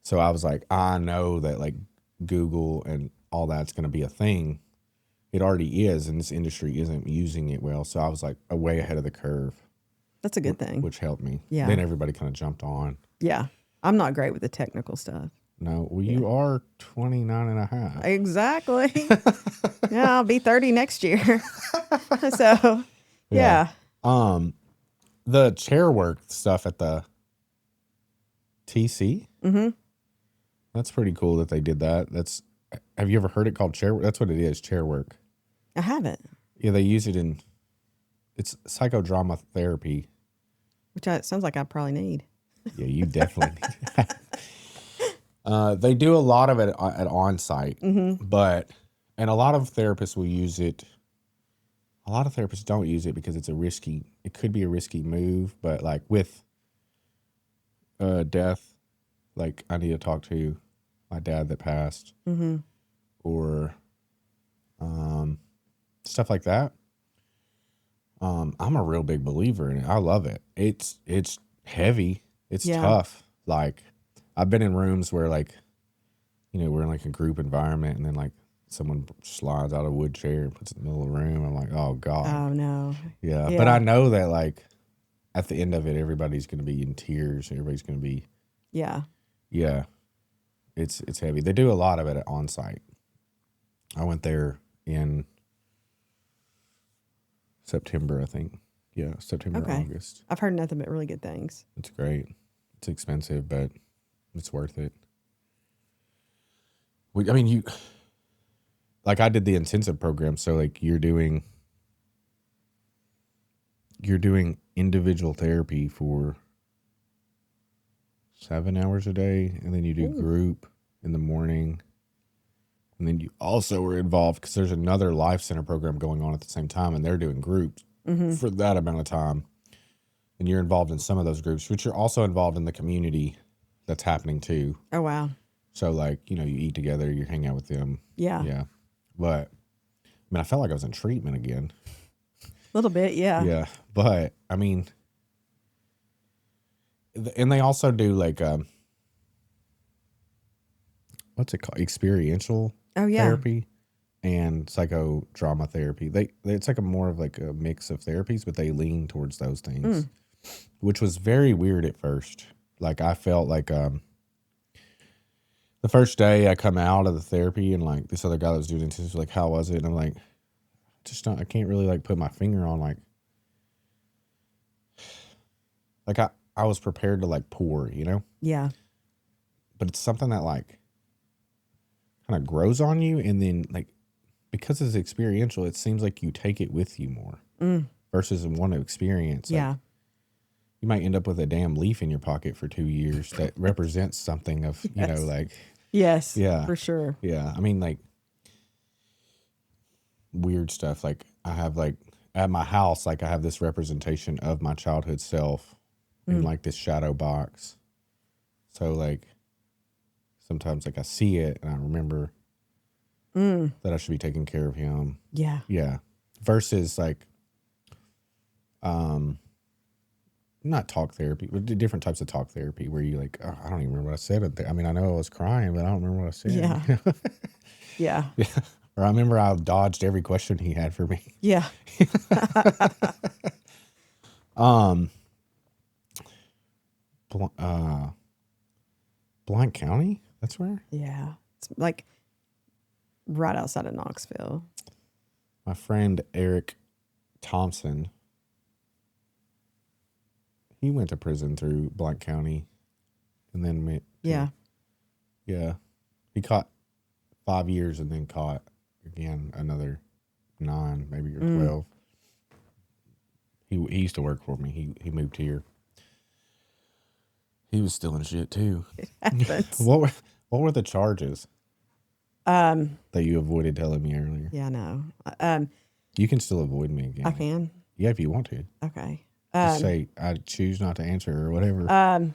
So I was like, I know that like Google and all that's going to be a thing. It already is, and this industry isn't using it well. So I was like way ahead of the curve. That's a good thing. Which helped me. Yeah. Then everybody kind of jumped on. Yeah. I'm not great with the technical stuff. No, well, you are 29 and a half. Exactly. Yeah, I'll be 30 next year. So, yeah. The chair work stuff at the TC. That's pretty cool that they did that. Have you ever heard it called chair work? That's what it is, chair work. I haven't. Yeah, they use it it's psychodrama therapy. Which sounds like I probably need. Yeah, you definitely need it. They do a lot of it at Onsite, and a lot of therapists will use it. A lot of therapists don't use it because it could be a risky move, but like with death, like I need to talk to my dad that passed, or stuff like that. I'm a real big believer in it. I love it. It's heavy. It's tough. Like I've been in rooms where like, you know, we're in like a group environment and then like someone slides out a wood chair and puts it in the middle of the room. I'm like, oh God. Oh no. Yeah. But I know that like at the end of it, everybody's going to be in tears. Everybody's going to be. Yeah. Yeah. It's heavy. They do a lot of it at Onsite. I went there in September, I think. Yeah, September, August. I've heard nothing but really good things. It's great. It's expensive, but it's worth it. I did the intensive program, so like you're doing individual therapy for 7 hours a day, and then you do group in the morning. And then you also were involved because there's another life center program going on at the same time, and they're doing groups for that amount of time. and you're involved in some of those groups, but you're also involved in the community that's happening too. Oh, wow. So like, you know, you eat together, you hang out with them. Yeah. Yeah. But I mean, I felt like I was in treatment again. A little bit. Yeah. Yeah. But I mean, and they also do like, what's it called? Experiential Oh, yeah. therapy and psychodrama therapy. It's like a more of like a mix of therapies, but they lean towards those things, which was very weird at first. Like I felt like, the first day I come out of the therapy and like this other guy that was doing it was like, how was it? And I'm like, I can't really like put my finger on like I was prepared to like pour, you know? Yeah. But it's something that like kind of grows on you. And then like, because it's experiential, it seems like you take it with you more versus one experience. Like, Yeah. you might end up with a damn leaf in your pocket for 2 years that represents something of, you know, like, Yes. yeah, For sure. yeah. I mean, like weird stuff. Like I have like at my house, like I have this representation of my childhood self in like this shadow box. So like sometimes like I see it and I remember that I should be taking care of him. Yeah. Yeah. Versus like, not talk therapy, but different types of talk therapy where you like, oh, I don't even remember what I said. I mean, I know I was crying, but I don't remember what I said. Yeah. Yeah. Yeah. Or I remember I dodged every question he had for me. Yeah. Blount County? That's where? Yeah. It's like right outside of Knoxville. My friend Eric Thompson, he went to prison through Blount County and then went to, Yeah. yeah. He caught 5 years and then caught again another 9, maybe or 12. He used to work for me. He moved here. He was stealing shit too. It happens. What were the charges that you avoided telling me earlier? Yeah, no. You can still avoid me again. I can. Yeah, if you want to. Okay. Just say I choose not to answer or whatever.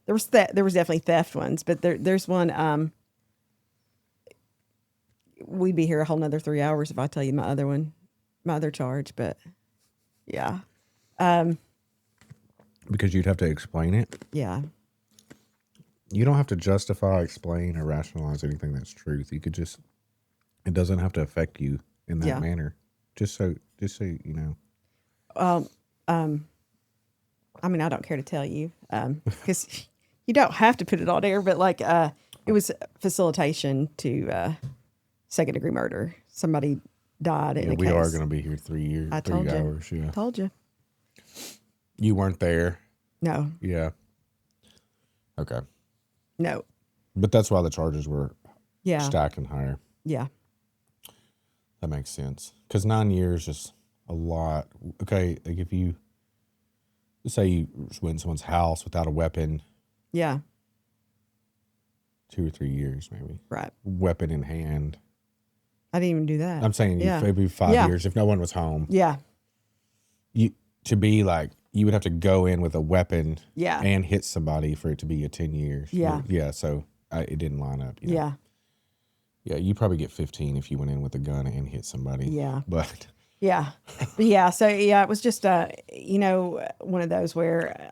There was definitely theft ones, but there's one. We'd be here a whole nother 3 hours if I tell you my other charge. But yeah, Because you'd have to explain it. yeah, You don't have to justify, explain, or rationalize anything that's truth. You could just, it doesn't have to affect you in that Yeah. manner. Just so you know. I mean, I don't care to tell you because you don't have to put it on air. But like, it was facilitation to second-degree murder. Somebody died in Yeah, a we case. are going to be here 3 years, I 3 told you. hours. Yeah. Told you. You weren't there. No, Yeah. Okay. no. But that's why the charges were Yeah, stacking higher. yeah, That makes sense. Because 9 years is a lot. Okay, like if you say you went in someone's house without a weapon, yeah. 2 or 3 years maybe. Right. Weapon in hand. I didn't even do that. I'm saying Yeah. maybe 5 Yeah. years if no one was home. Yeah, To be like, you would have to go in with a weapon yeah, and hit somebody for it to be a 10 years. Yeah. Yeah, so it didn't line up. You know? yeah, Yeah, you probably get 15 if you went in with a gun and hit somebody. yeah. But yeah, yeah. So yeah, it was just one of those where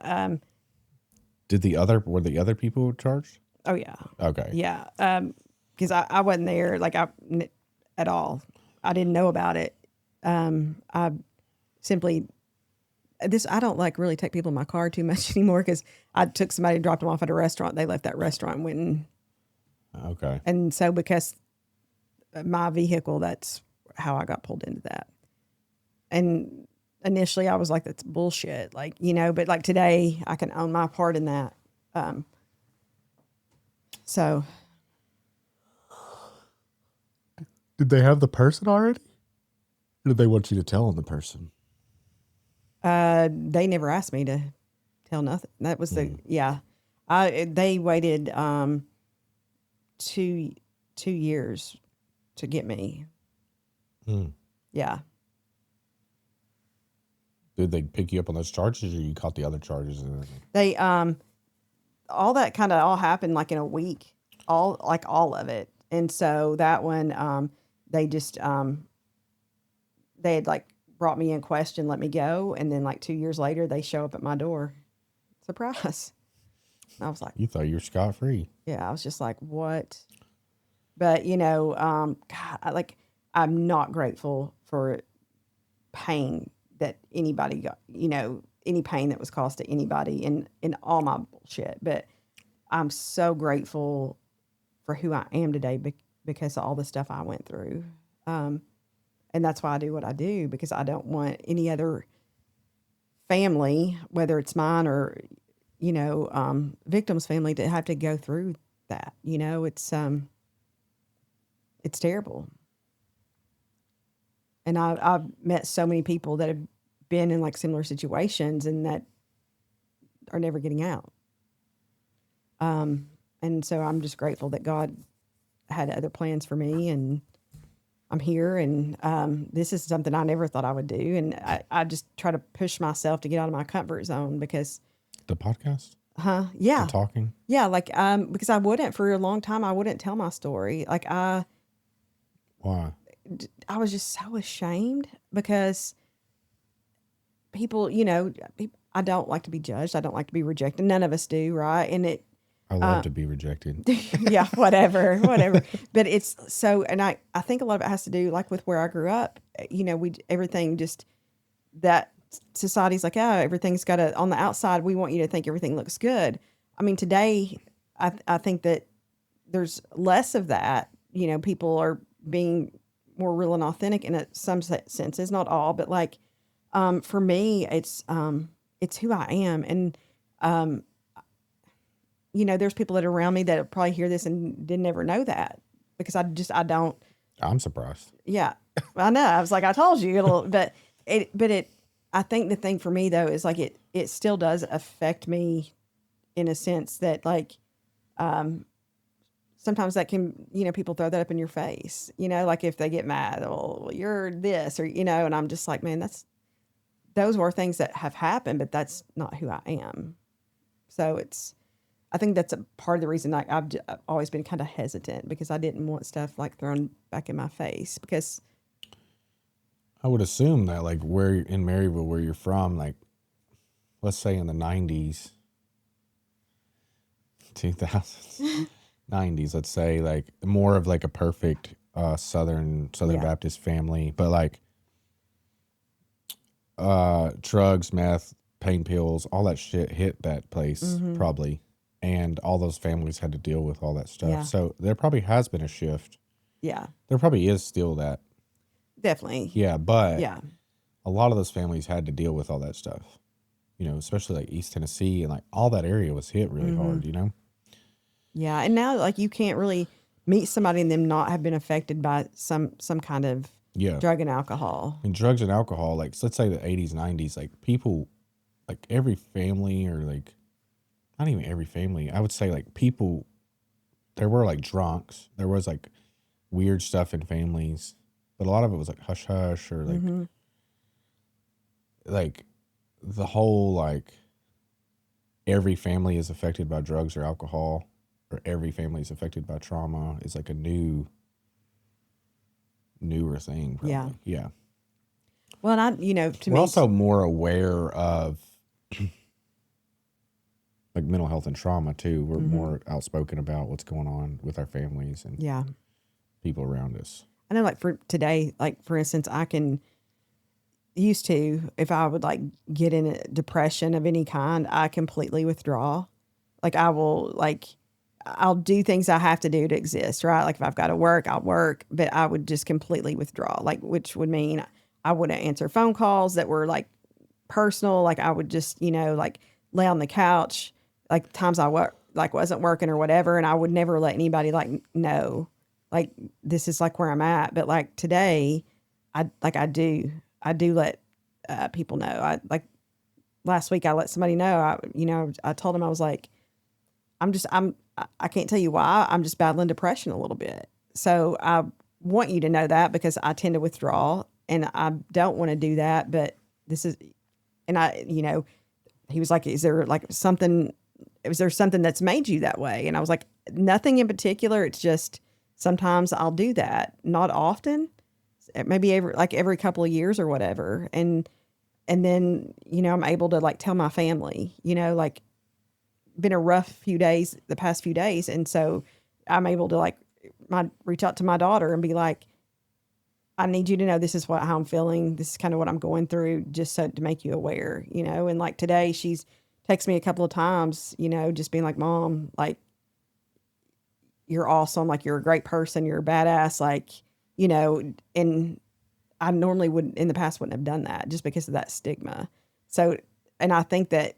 were the other people charged? oh yeah, Okay. yeah. Because I wasn't there at all. I didn't know about it. I simply I don't like really take people in my car too much anymore because I took somebody and dropped them off at a restaurant. They left that restaurant and went Okay. and so because my vehicle, that's how I got pulled into that. And initially I was like, that's bullshit. Like, but like today I can own my part in that. So. Did they have the person already? Or did they want you to tell them the person? They never asked me to tell nothing. That was they waited 2 years to get me. Yeah. Did they pick you up on those charges, or you caught the other charges and everything? They all that kind of all happened like in a week, all of it. And so that one, they just they had like brought me in question, let me go, and then like 2 years later they show up at my door. Surprise. I was like, You thought you were scot-free. yeah, I was just like, what? But God, I'm not grateful for pain that anybody got, any pain that was caused to anybody in all my bullshit. But I'm so grateful for who I am today because of all the stuff I went through. And that's why I do what I do, because I don't want any other family, whether it's mine or, victim's family, to have to go through that. It's terrible. And I've met so many people that have been in like similar situations and that are never getting out. And so I'm just grateful that God had other plans for me, and I'm here, and this is something I never thought I would do. And I just try to push myself to get out of my comfort zone because. The podcast? Yeah. The talking? Yeah. Because I wouldn't, for a long time, I wouldn't tell my story. Why? I was just so ashamed because people, I don't like to be judged. I don't like to be rejected. None of us do. Right. And I love to be rejected. Yeah, whatever. But it's so, and I think a lot of it has to do like with where I grew up. Everything just, that society's like, oh, everything's got to, on the outside, we want you to think everything looks good. I mean, today, I think that there's less of that. People are being more real and authentic in some senses, not all, but like, for me, it's who I am. And, there's people that are around me that probably hear this and didn't ever know that, because I don't. I'm surprised. Yeah, I know. I was like, I told you, but I think the thing for me though is like it still does affect me in a sense that like, sometimes that can, people throw that up in your face, like if they get mad, well, you're this, or, and I'm just like, man, those were things that have happened, but that's not who I am. So I think that's a part of the reason I've always been kind of hesitant, because I didn't want stuff like thrown back in my face. Because I would assume that like where in Maryville, where you're from, like let's say in the 90s, 2000s, 90s, let's say, like more of like a perfect Southern Yeah. Baptist family, but like drugs, meth, pain pills, all that shit hit that place probably. And all those families had to deal with all that stuff. Yeah. So there probably has been a shift. yeah, There probably is still that. definitely. Yeah, but Yeah. a lot of those families had to deal with all that stuff. Especially like East Tennessee and like all that area was hit really hard, Yeah. And now like you can't really meet somebody and them not have been affected by some kind of Yeah. drug and alcohol. And drugs and alcohol, like so let's say the 80s, 90s, like people, like every family, or like not even every family, I would say like people, there were like drunks, there was like weird stuff in families, but a lot of it was like hush hush, or like the whole like every family is affected by drugs or alcohol, or every family is affected by trauma is like a newer thing probably. Yeah. Well, and to We're me, also more aware of like mental health and trauma too. We're more outspoken about what's going on with our families and yeah. people around us. I know, like for today, like for instance, used to, if I would like get in a depression of any kind, I completely withdraw. Like I'll do things I have to do to exist, right? Like if I've got to work, I'll work, but I would just completely withdraw, like, which would mean I wouldn't answer phone calls that were like personal. Like I would just, like lay on the couch, like times I wasn't working or whatever. And I would never let anybody like know, like, this is like where I'm at. But like today, I do let people know. I like last week I let somebody know. I told them, I was like, I can't tell you why. I'm just battling depression a little bit. So I want you to know that, because I tend to withdraw and I don't want to do that. But this is, and I, he was like, is there something that's made you that way? And I was like, nothing in particular. It's just sometimes I'll do that, not often, maybe every couple of years or whatever. And then, I'm able to like tell my family, been a rough few days, the past few days. And so I'm able to reach out to my daughter and be like, I need you to know this is how I'm feeling. This is kind of what I'm going through, just so to make you aware, and like today she's texted me a couple of times, just being like, Mom, like, you're awesome. Like, you're a great person. You're a badass. Like, and I normally in the past wouldn't have done that just because of that stigma. So, and I think that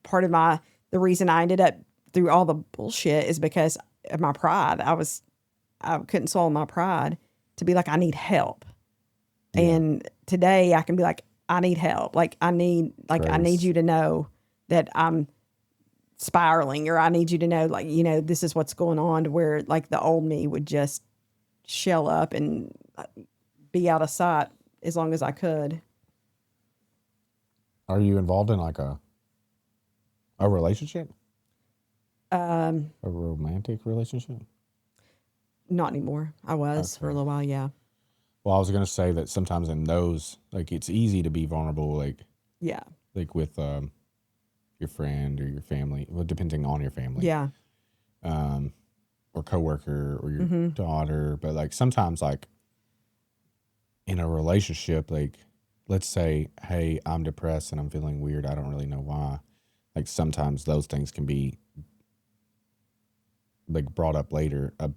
part of the reason I ended up through all the bullshit is because of my pride. I couldn't swallow my pride to be like, I need help. Yeah. And today I can be like, I need help. Like, I need you to know that I'm spiraling, or I need you to know, like, this is what's going on, to where like the old me would just shell up and be out of sight as long as I could. Are you involved in like a relationship? A romantic relationship? Not anymore. I was for a little while, yeah. Well, I was going to say that sometimes in those, like, it's easy to be vulnerable, like, yeah, like with your friend or your family, well, depending on your family. Yeah. Or coworker or your daughter. But like sometimes, like in a relationship, like let's say, hey, I'm depressed and I'm feeling weird. I don't really know why. Like sometimes those things can be like brought up later about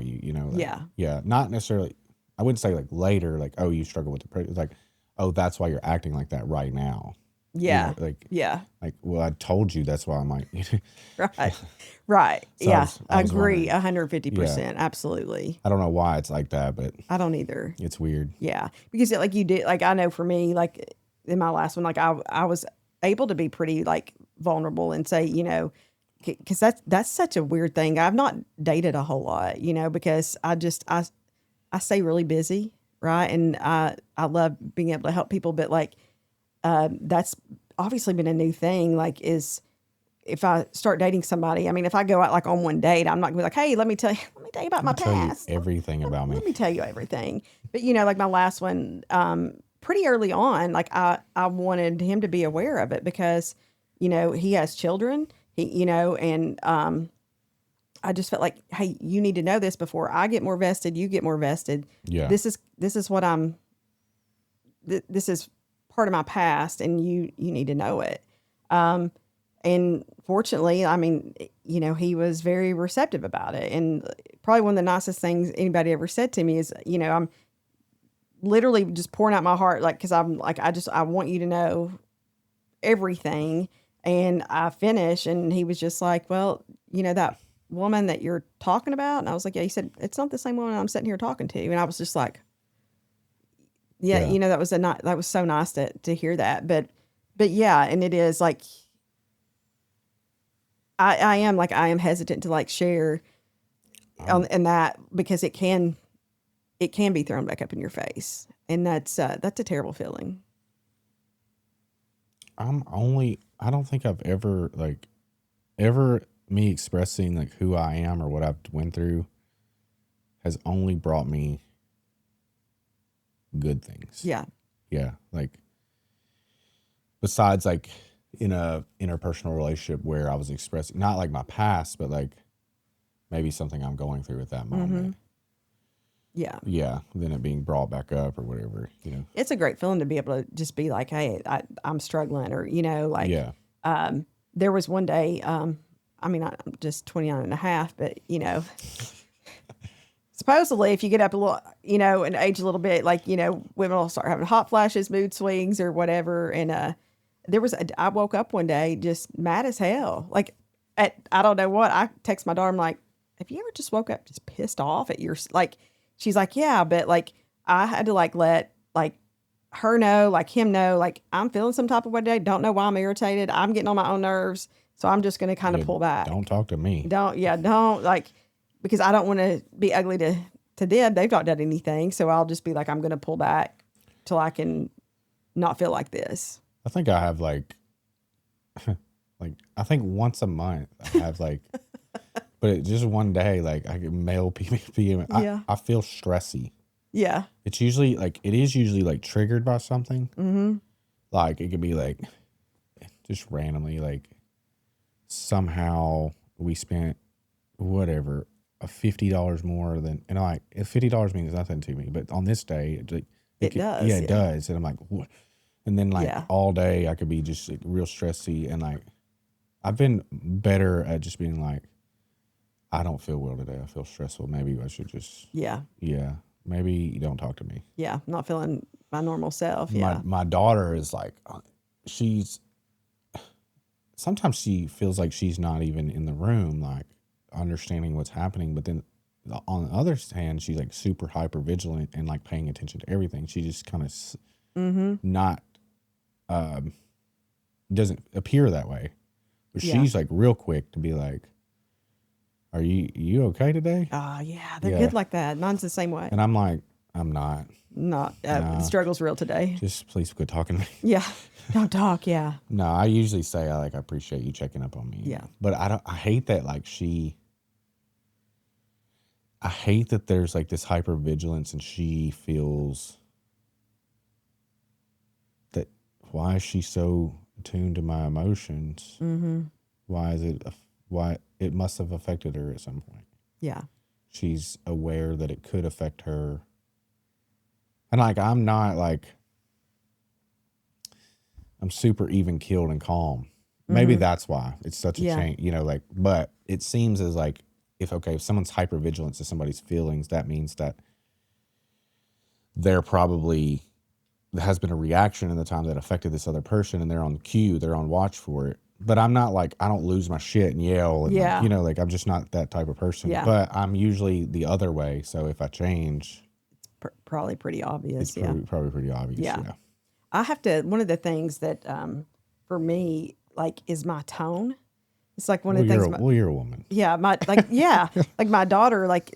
you, like, yeah. Not necessarily, I wouldn't say like later, like, oh, you struggle with depression. It's like, oh, that's why you're acting like that right now. Yeah. Like, well, I told you that's why I might. Right. So yeah. I was agree. 150%. Absolutely. I don't know why it's like that, but I don't either. It's weird. Yeah. Because like you did, like, I know for me, like in my last one, like I was able to be pretty like vulnerable and say, because that's such a weird thing. I've not dated a whole lot, because I stay really busy. Right. And I love being able to help people, but like, that's obviously been a new thing. Like, is if I start dating somebody, I mean, if I go out like on one date, I'm not gonna be like, hey, let me tell you about my past. Everything about me. Let me tell you everything. But like my last one, pretty early on, like I wanted him to be aware of it because, he has children, and I just felt like, hey, you need to know this before I get more vested, you get more vested. Yeah. This is what this is part of my past, and you need to know it. And fortunately, I mean, he was very receptive about it. And probably one of the nicest things anybody ever said to me is, I'm literally just pouring out my heart. Like, cause I'm like, I want you to know everything. And I finish, and he was just like, well, that woman that you're talking about. And I was like, yeah, he said, it's not the same woman I'm sitting here talking to. And I was just like, yeah. That was so nice to hear that. But yeah. And it is like, I am hesitant to like share in that, because it can be thrown back up in your face. And that's a terrible feeling. I don't think I've ever me expressing like who I am or what I've went through has only brought me good things. Yeah. Yeah. Like besides like in a interpersonal relationship where I was expressing not like my past, but like maybe something I'm going through at that moment. Mm-hmm. Yeah. Yeah. Then it being brought back up or whatever, It's a great feeling to be able to just be like, hey, I'm struggling, or, like, yeah. There was one day, I mean, I'm just 29 and a half, but, supposedly if you get up a little, and age a little bit, like, women will start having hot flashes, mood swings or whatever. And, I woke up one day just mad as hell. Like I don't know what, I text my daughter, I'm like, have you ever just woke up just pissed off at your, like, she's like, yeah, but like, I had to like, let like her know, like him know, like I'm feeling some type of way today. Don't know why I'm irritated. I'm getting on my own nerves. So I'm just going to kind of pull back. Don't talk to me. Don't like, because I don't want to be ugly to them. They've not done anything. So I'll just be like, I'm going to pull back till I can not feel like this? I think I have like I think once a month I have like, but just one day, like I get male PMS. Yeah. I feel stressy. Yeah. It is usually like triggered by something. Mm-hmm. Like it could be like just randomly, like somehow we spent whatever $50 more than, and like $50 means nothing to me, but on this day It does. Yeah, it does. And I'm like, what? And then like Yeah. all day I could be just like real stressy, and like I've been better at just being like, I don't feel well today. I feel stressful. Maybe I should just Yeah. maybe you don't talk to me. Yeah. Not feeling my normal self. Yeah. My daughter is like, sometimes she feels like she's not even in the room, like understanding what's happening. But then on the other hand, she's like super hyper vigilant and like paying attention to everything. She just kind of not, doesn't appear that way. But she's like real quick to be like, are you okay today? Yeah. They're good like that. Mine's the same way. And I'm like, I'm not. The struggle's real today. Just please quit talking to me. Yeah. Don't talk. Yeah. No, I usually say I appreciate you checking up on me. Yeah. But I hate that I hate that there's like this hypervigilance and she feels that, why is she so attuned to my emotions? Mm-hmm. Why it must have affected her at some point. Yeah. She's aware that it could affect her. And like, I'm not like, I'm super even keeled and calm. Maybe that's why it's such a change, like, but it seems as like, if someone's hypervigilant to somebody's feelings, that means that there has been a reaction in the time that affected this other person, and they're on cue, they're on watch for it. But I'm not like, I don't lose my shit and yell. And like, I'm just not that type of person. Yeah. But I'm usually the other way. So if I change, It's probably pretty obvious. it's probably pretty obvious. Yeah. I have to, one of the things that for me, like, is my tone. It's like one of the things. You're a woman. Yeah. Like my daughter, like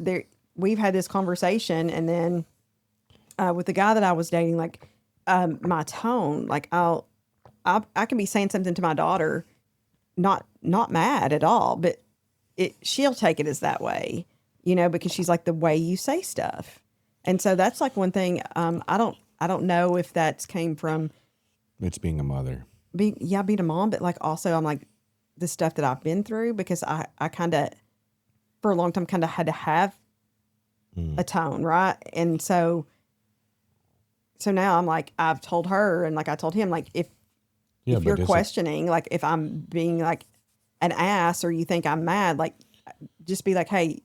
we've had this conversation, and then with the guy that I was dating, like my tone, like I can be saying something to my daughter, not mad at all, but she'll take it as that way, because she's like, the way you say stuff. And so that's like one thing. I don't know if that's came from. It's being a mother. Being a mom, but like also I'm like the stuff that I've been through, because I kind of for a long time kind of had to have a tone, right? And so now I'm like, I've told her, and like I told him, like if you're questioning, like if I'm being like an ass, or you think I'm mad, like just be like, hey,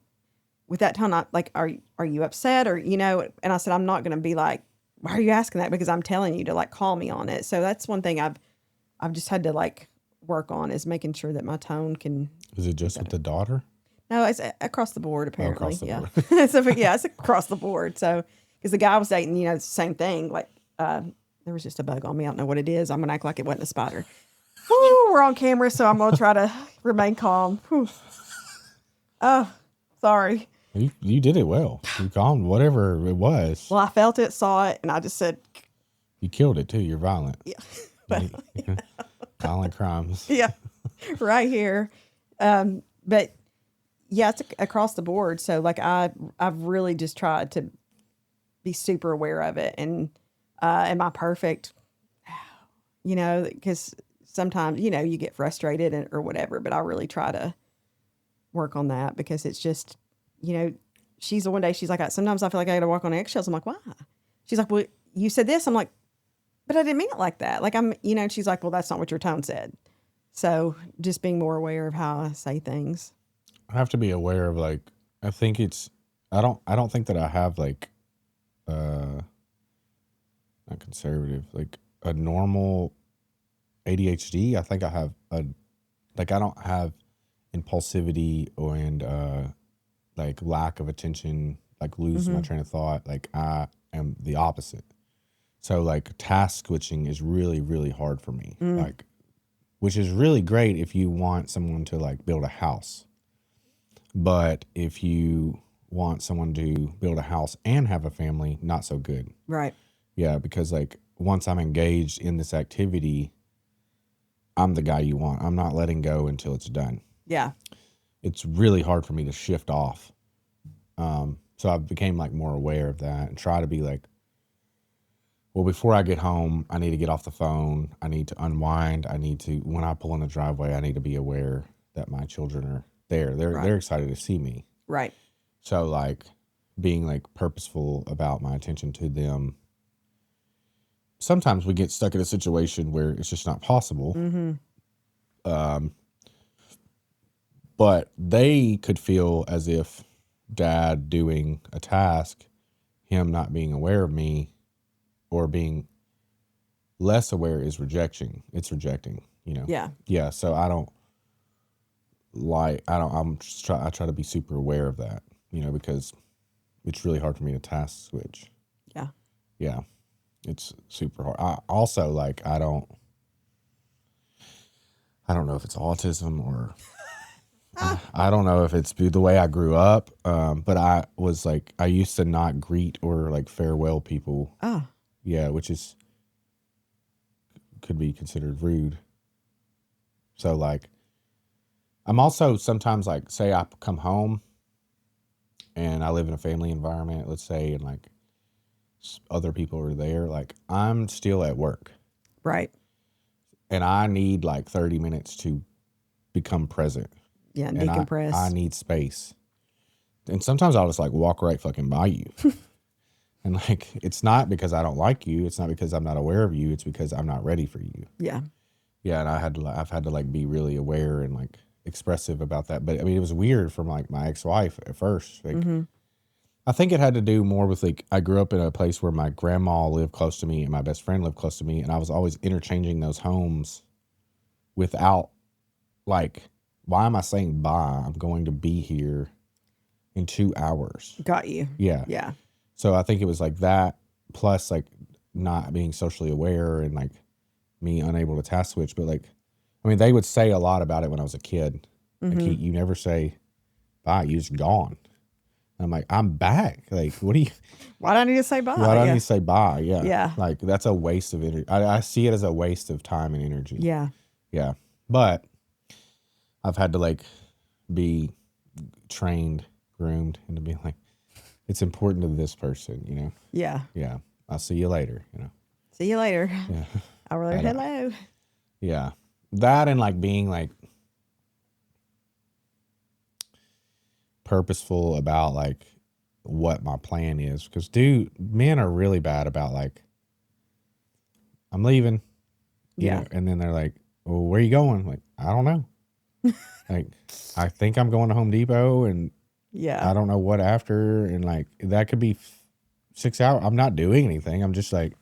with that tone, like, are you upset, or and I said, I'm not going to be like, why are you asking that? Because I'm telling you to like call me on it. So that's one thing I've just had to like work on, is making sure that my tone can. Is it just with the daughter? No, it's across the board, apparently. Across the board. So it's across the board. So because the guy I was dating, it's the same thing. Like there was just a bug on me. I don't know what it is. I'm gonna act like it wasn't a spider. Woo, we're on camera, so I'm gonna try to remain calm. Whew. Oh, sorry. You did it well. You calmed whatever it was. Well, I felt it, saw it, and I just said. You killed it too. You're violent. Yeah. Violent crimes. Yeah, right here. But yeah, it's across the board. So like I've really just tried to be super aware of it. And am I perfect? Because sometimes, you get frustrated or whatever, but I really try to work on that, because it's just, she's one day, she's like, sometimes I feel like I got to walk on eggshells. I'm like, why? She's like, well, you said this. I'm like, but I didn't mean it like that. Like she's like, well, that's not what your tone said. So just being more aware of how I say things. I have to be aware of like, I think I don't think that I have like, not conservative, like a normal ADHD. I think I have I don't have impulsivity and like lack of attention, like lose my train of thought. Like I am the opposite. So like task switching is really, really hard for me. Like, which is really great if you want someone to like build a house. But if you want someone to build a house and have a family, not so good. Right. Yeah, because like once I'm engaged in this activity, I'm the guy you want. I'm not letting go until it's done. Yeah. It's really hard for me to shift off. So I became like more aware of that and try to be like, well, before I get home, I need to get off the phone. I need to unwind. When I pull in the driveway, I need to be aware that my children are there. They're excited to see me. Right. So like being like purposeful about my attention to them. Sometimes we get stuck in a situation where it's just not possible. Mm-hmm. But they could feel as if dad doing a task, him not being aware of me or being less aware is rejection. It's rejecting, you know? Yeah. Yeah. So I try to be super aware of that, you know, because it's really hard for me to task switch. Yeah. Yeah. It's super hard. I also like, I don't know if it's autism or I don't know if it's the way I grew up. But I used to not greet or like farewell people. Oh. Yeah. Which could be considered rude. So like, I'm also sometimes like, say I come home and I live in a family environment, let's say, and like other people are there, like I'm still at work. Right. And I need like 30 minutes to become present. Yeah. And Decompress. I need space. And sometimes I'll just like walk right fucking by you. And like, it's not because I don't like you. It's not because I'm not aware of you. It's because I'm not ready for you. Yeah. Yeah. And I've had to like be really aware and like expressive about that. But I mean, it was weird from like my ex-wife at first. Like, I think it had to do more with like, I grew up in a place where my grandma lived close to me and my best friend lived close to me. And I was always interchanging those homes without like, why am I saying bye? I'm going to be here in 2 hours. Got you. Yeah. Yeah. So I think it was like that plus like not being socially aware and like me unable to task switch. But like, I mean, they would say a lot about it when I was a kid. Like you never say bye, you're just gone. And I'm like, I'm back. Like, what do you? Why do I need to say bye? Why do I need to say bye? Yeah. Yeah. Like that's a waste of energy. I see it as a waste of time and energy. Yeah. Yeah. But I've had to like be trained, groomed into being like, it's important to this person, you know? Yeah. Yeah. I'll see you later, you know? See you later. Yeah. I'll really hello. Yeah. That and like being like purposeful about like what my plan is. Because dude, men are really bad about like, I'm leaving. You know? And then they're like, well, where are you going? Like, I don't know. Like, I think I'm going to Home Depot and I don't know what after. And like, that could be 6 hours. I'm not doing anything. I'm just like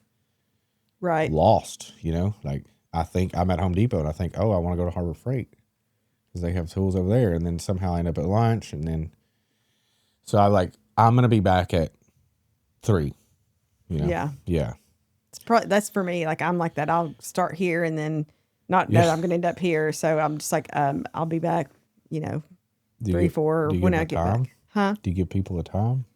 lost, you know? Like, I think I'm at Home Depot and I think, oh, I want to go to Harbor Freight because they have tools over there. And then somehow I end up at lunch. And then, so I'm going to be back at 3, you know? Yeah. Yeah. That's for me. Like, I'm like that. I'll start here and then not know I'm going to end up here. So I'm just like, I'll be back, you know, 3, 4 when I get back. Huh? Do you give people a time?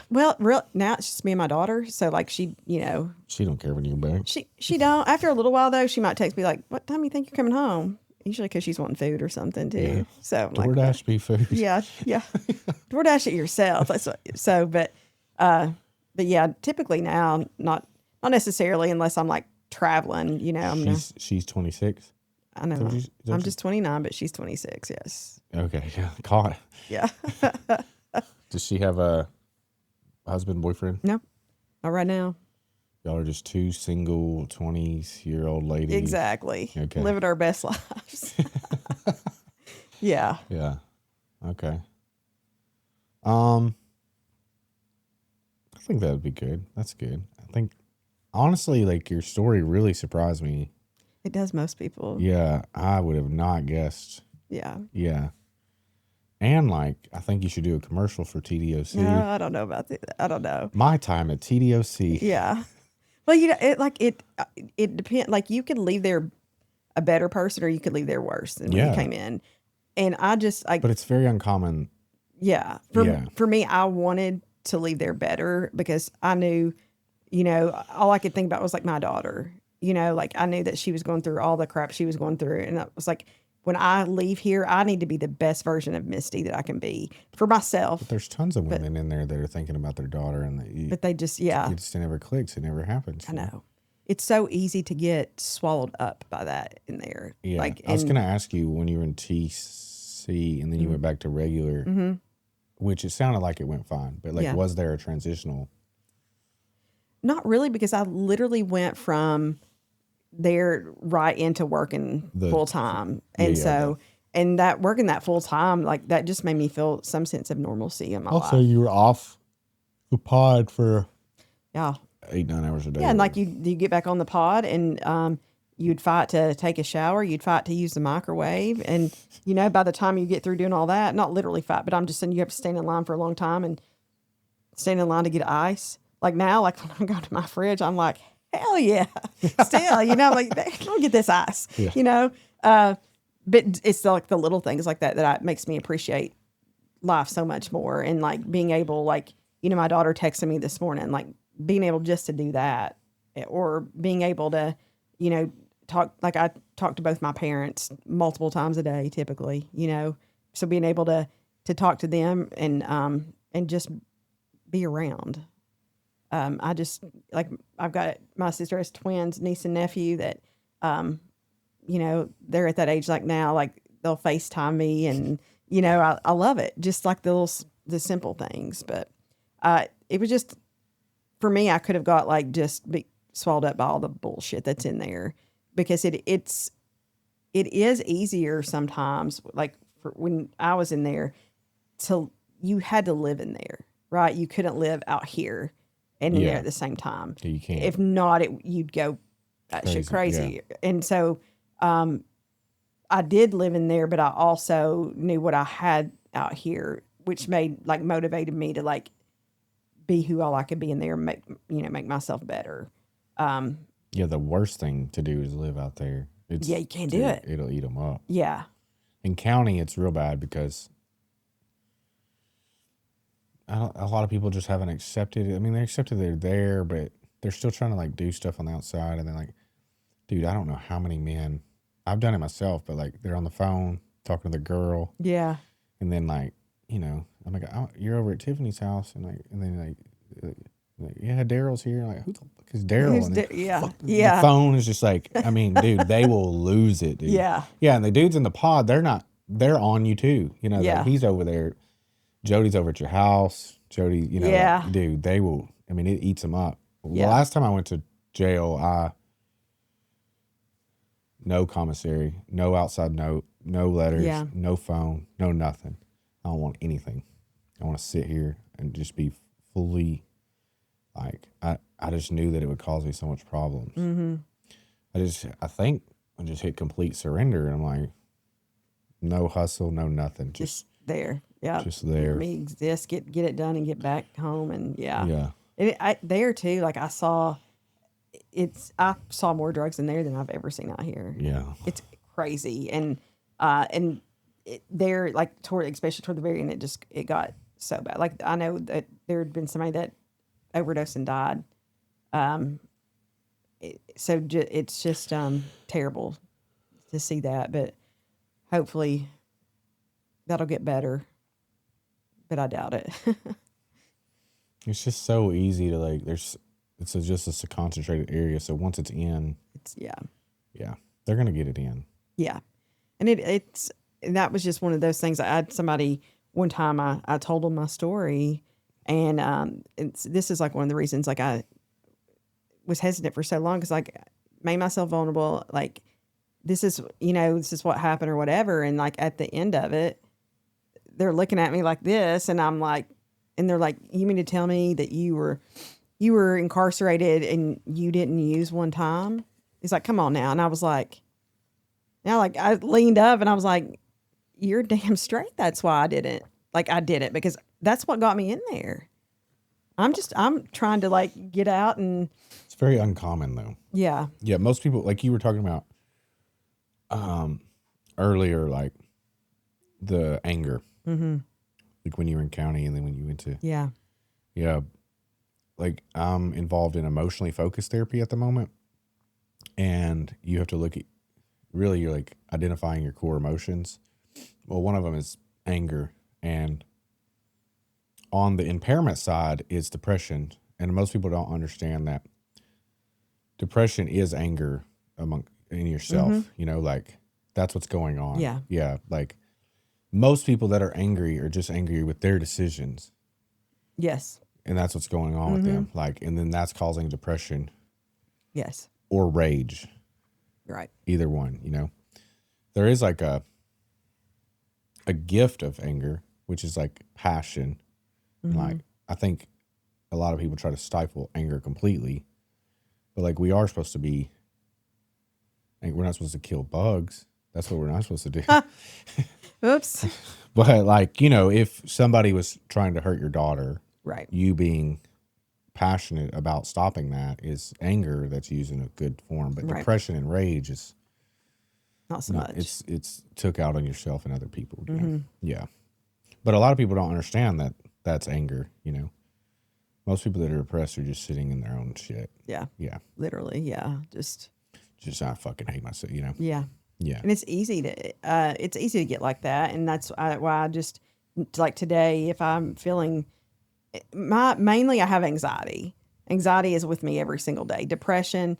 Well, now it's just me and my daughter. So like she, you know, she don't care when you're back. She don't. After a little while though, she might text me like, "What time you think you're coming home?" Usually because she's wanting food or something too. Yeah. So DoorDash me food. Yeah, yeah. DoorDash it yourself. But yeah, typically now not necessarily unless I'm like traveling. You know, she's 26. I know. I'm just 29, but she's 26. Yes. Okay. Yeah. Caught. Yeah. Does she have a husband, boyfriend? No, not right now. Y'all are just 2 single 20-year-old ladies. Exactly. Okay. Living our best lives. Yeah. Yeah. Okay. I think that would be good. That's good. I think honestly, like your story really surprised me. It does most people. Yeah, I would have not guessed. Yeah. Yeah. And like, I think you should do a commercial for TDOC. No, I don't know about that. I don't know. My time at TDOC. Yeah. Well, you know, it depends. Like you could leave there a better person or you could leave there worse than when you came in. And I just like, but it's very uncommon. Yeah. For me, I wanted to leave there better because I knew, you know, all I could think about was like my daughter, you know, like I knew that she was going through all the crap she was going through. And I was like, when I leave here, I need to be the best version of Misty that I can be for myself. But there's tons of women in there that are thinking about their daughter, and But they just, it just never clicks. It never happens. I know. It's so easy to get swallowed up by that in there. Yeah. Like, I was going to ask you, when you were in TC and then you went back to regular, which it sounded like it went fine, but like, was there a transitional? Not really, because I literally went from there right into working full time. And and that working that full time, like that just made me feel some sense of normalcy in my life. Also, you were off the pod for 8-9 hours a day. Yeah, and like you get back on the pod and you'd fight to take a shower, you'd fight to use the microwave, and you know, by the time you get through doing all that, not literally fight, but I'm just saying you have to stand in line for a long time and stand in line to get ice. Like now, like when I go to my fridge, I'm like, hell yeah. Still, you know, like, don't get this ice, you know? But it's like the little things like that makes me appreciate life so much more. And like being able, like, you know, my daughter texted me this morning, like being able just to do that, or being able to, you know, talk, like I talk to both my parents multiple times a day, typically, you know, so being able to talk to them and just be around. I just, like, I've got, my sister has twins, niece and nephew that, you know, they're at that age, like now, like they'll FaceTime me and, you know, I love it. Just like the simple things. But, it was just, for me, I could have got like, just be swallowed up by all the bullshit that's in there, because it is easier sometimes. Like when I was in there, you had to live in there, right? You couldn't live out here and in there at the same time. You can't. If not, you'd go shit crazy. Yeah. And so I did live in there, but I also knew what I had out here, which motivated me to like be who all I could be in there and make myself better. The worst thing to do is live out there. You can't do it. It'll eat them up. Yeah. In county, it's real bad because a lot of people just haven't accepted it. I mean, they accepted they're there, but they're still trying to like do stuff on the outside. And they're like, dude, I don't know how many men, I've done it myself, but like they're on the phone talking to the girl. Yeah. And then like, you know, I'm like, oh, you're over at Tiffany's house. And then yeah, Daryl's here. Like, who the fuck is Daryl? Yeah. The phone is just like, I mean, dude, they will lose it, dude. Yeah. Yeah. And the dudes in the pod, they're on you too. You know, like he's over there. Jody's over at your house. Jody, you know, like, dude, they will, I mean, it eats them up. The last time I went to jail, no commissary, no outside note, no letters, no phone, no nothing. I don't want anything. I want to sit here and just be fully, like, I just knew that it would cause me so much problems. Mm-hmm. I think I just hit complete surrender, and I'm like, no hustle, no nothing. Just there. Yeah. Just there. Let me exist, get it done and get back home. And Yeah. And there too, like I saw more drugs in there than I've ever seen out here. Yeah. It's crazy. And there, like especially toward the very end, it got so bad. Like I know that there had been somebody that overdosed and died. It's just terrible to see that, but hopefully that'll get better. But I doubt it. It's just so easy to like. It's just a concentrated area. So once it's in, they're gonna get it in. Yeah, and and that was just one of those things. I had somebody one time. I told them my story, and this is like one of the reasons like I was hesitant for so long, because like made myself vulnerable. Like this is what happened or whatever, and like at the end of it, they're looking at me like this, and I'm like, and they're like, you mean to tell me that you were incarcerated and you didn't use one time? He's like, come on now. And I was like, I leaned up and I was like, you're damn straight. That's why I didn't. Like I did it because that's what got me in there. I'm trying to like get out, and it's very uncommon though. Yeah. Yeah. Most people, like you were talking about earlier, like the anger. Mm-hmm. Like when you were in county and then when you went to, yeah. like I'm involved in emotionally focused therapy at the moment, and you have to look at really you're like identifying your core emotions. Well, one of them is anger, and on the impairment side is depression, and most people don't understand that depression is anger in yourself. You know, like that's what's going on. Yeah. Like most people that are angry are just angry with their decisions. Yes. And that's what's going on with them. Like, and then that's causing depression. Yes. Or rage. Right. Either one, you know. There is like a gift of anger, which is like passion. And like, I think a lot of people try to stifle anger completely. But like, we are supposed to be, like, we're not supposed to kill bugs. That's what we're not supposed to do. Oops. But like, you know, if somebody was trying to hurt your daughter, Right. you being passionate about stopping that is anger that's used in a good form. But depression and rage is not so much. It's took out on yourself and other people. You know? Yeah. But a lot of people don't understand that that's anger, you know. Most people that are depressed are just sitting in their own shit. Yeah. Yeah. Literally. Yeah. Just I fucking hate myself, you know. Yeah. Yeah. And it's easy to get like that. And that's why I just, like today, if I'm feeling, mainly I have anxiety. Anxiety is with me every single day. Depression,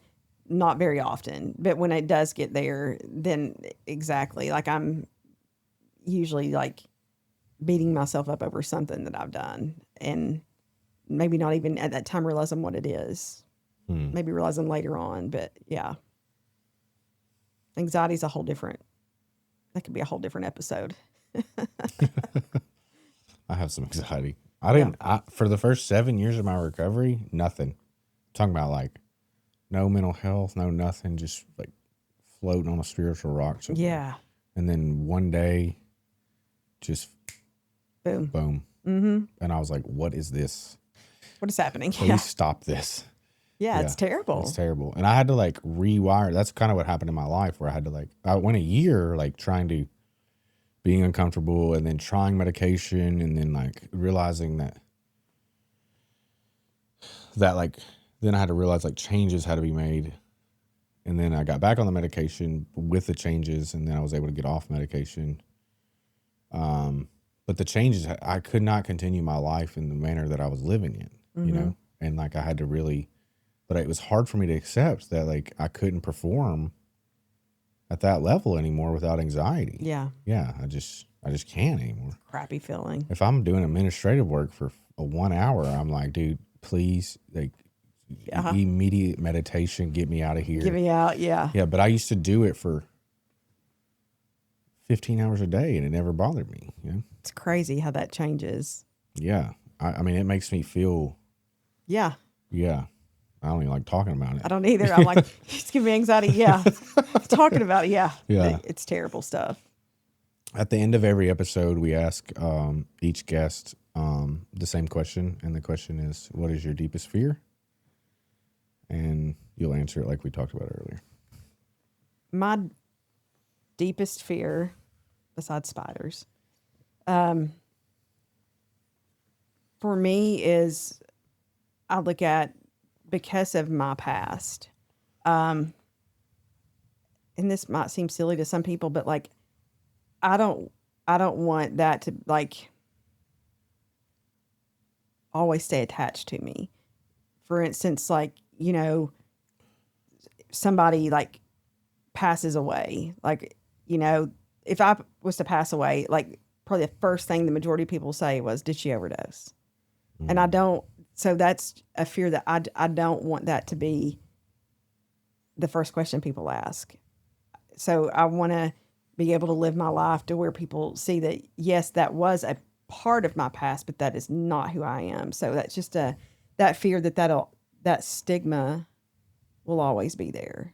not very often. But when it does get there, then exactly, like I'm usually like beating myself up over something that I've done. And maybe not even at that time realizing what it is. Maybe realizing later on. But yeah. Anxiety is that could be a whole different episode. I have some anxiety. For the first 7 years of my recovery, nothing. I'm talking about like no mental health, no nothing, just like floating on a spiritual rock somewhere. Yeah. And then one day, just boom. And I was like, what is this? What is happening? Please stop this. Yeah, it's terrible. It's terrible. And I had to like rewire. That's kind of what happened in my life, where I had to like, I went a year like being uncomfortable and then trying medication and then like realizing that like, then I had to realize like changes had to be made. And then I got back on the medication with the changes, and then I was able to get off medication. But the changes, I could not continue my life in the manner that I was living in, you know? And like I had to really, but it was hard for me to accept that like I couldn't perform at that level anymore without anxiety. Yeah. Yeah. I just can't anymore. Crappy feeling. If I'm doing administrative work for a 1 hour, I'm like, dude, please, like immediate meditation, get me out of here. Get me out. Yeah. Yeah. But I used to do it for 15 hours a day and it never bothered me. You know? It's crazy how that changes. Yeah. I mean, it makes me feel. Yeah. Yeah. I don't even like talking about it. I don't either. I'm like, it's giving me anxiety. Yeah. Talking about it. Yeah. Yeah. It's terrible stuff. At the end of every episode, we ask each guest the same question. And the question is, what is your deepest fear? And you'll answer it like we talked about earlier. My deepest fear, besides spiders, for me is I look at, because of my past, and this might seem silly to some people, but like, I don't want that to like always stay attached to me. For instance, like, you know, somebody like passes away, like, you know, if I was to pass away, like probably the first thing the majority of people say was, did she overdose? And I don't, so that's a fear that I don't want that to be the first question people ask. So I want to be able to live my life to where people see that, yes, that was a part of my past, but that is not who I am. So that's just that fear that stigma will always be there.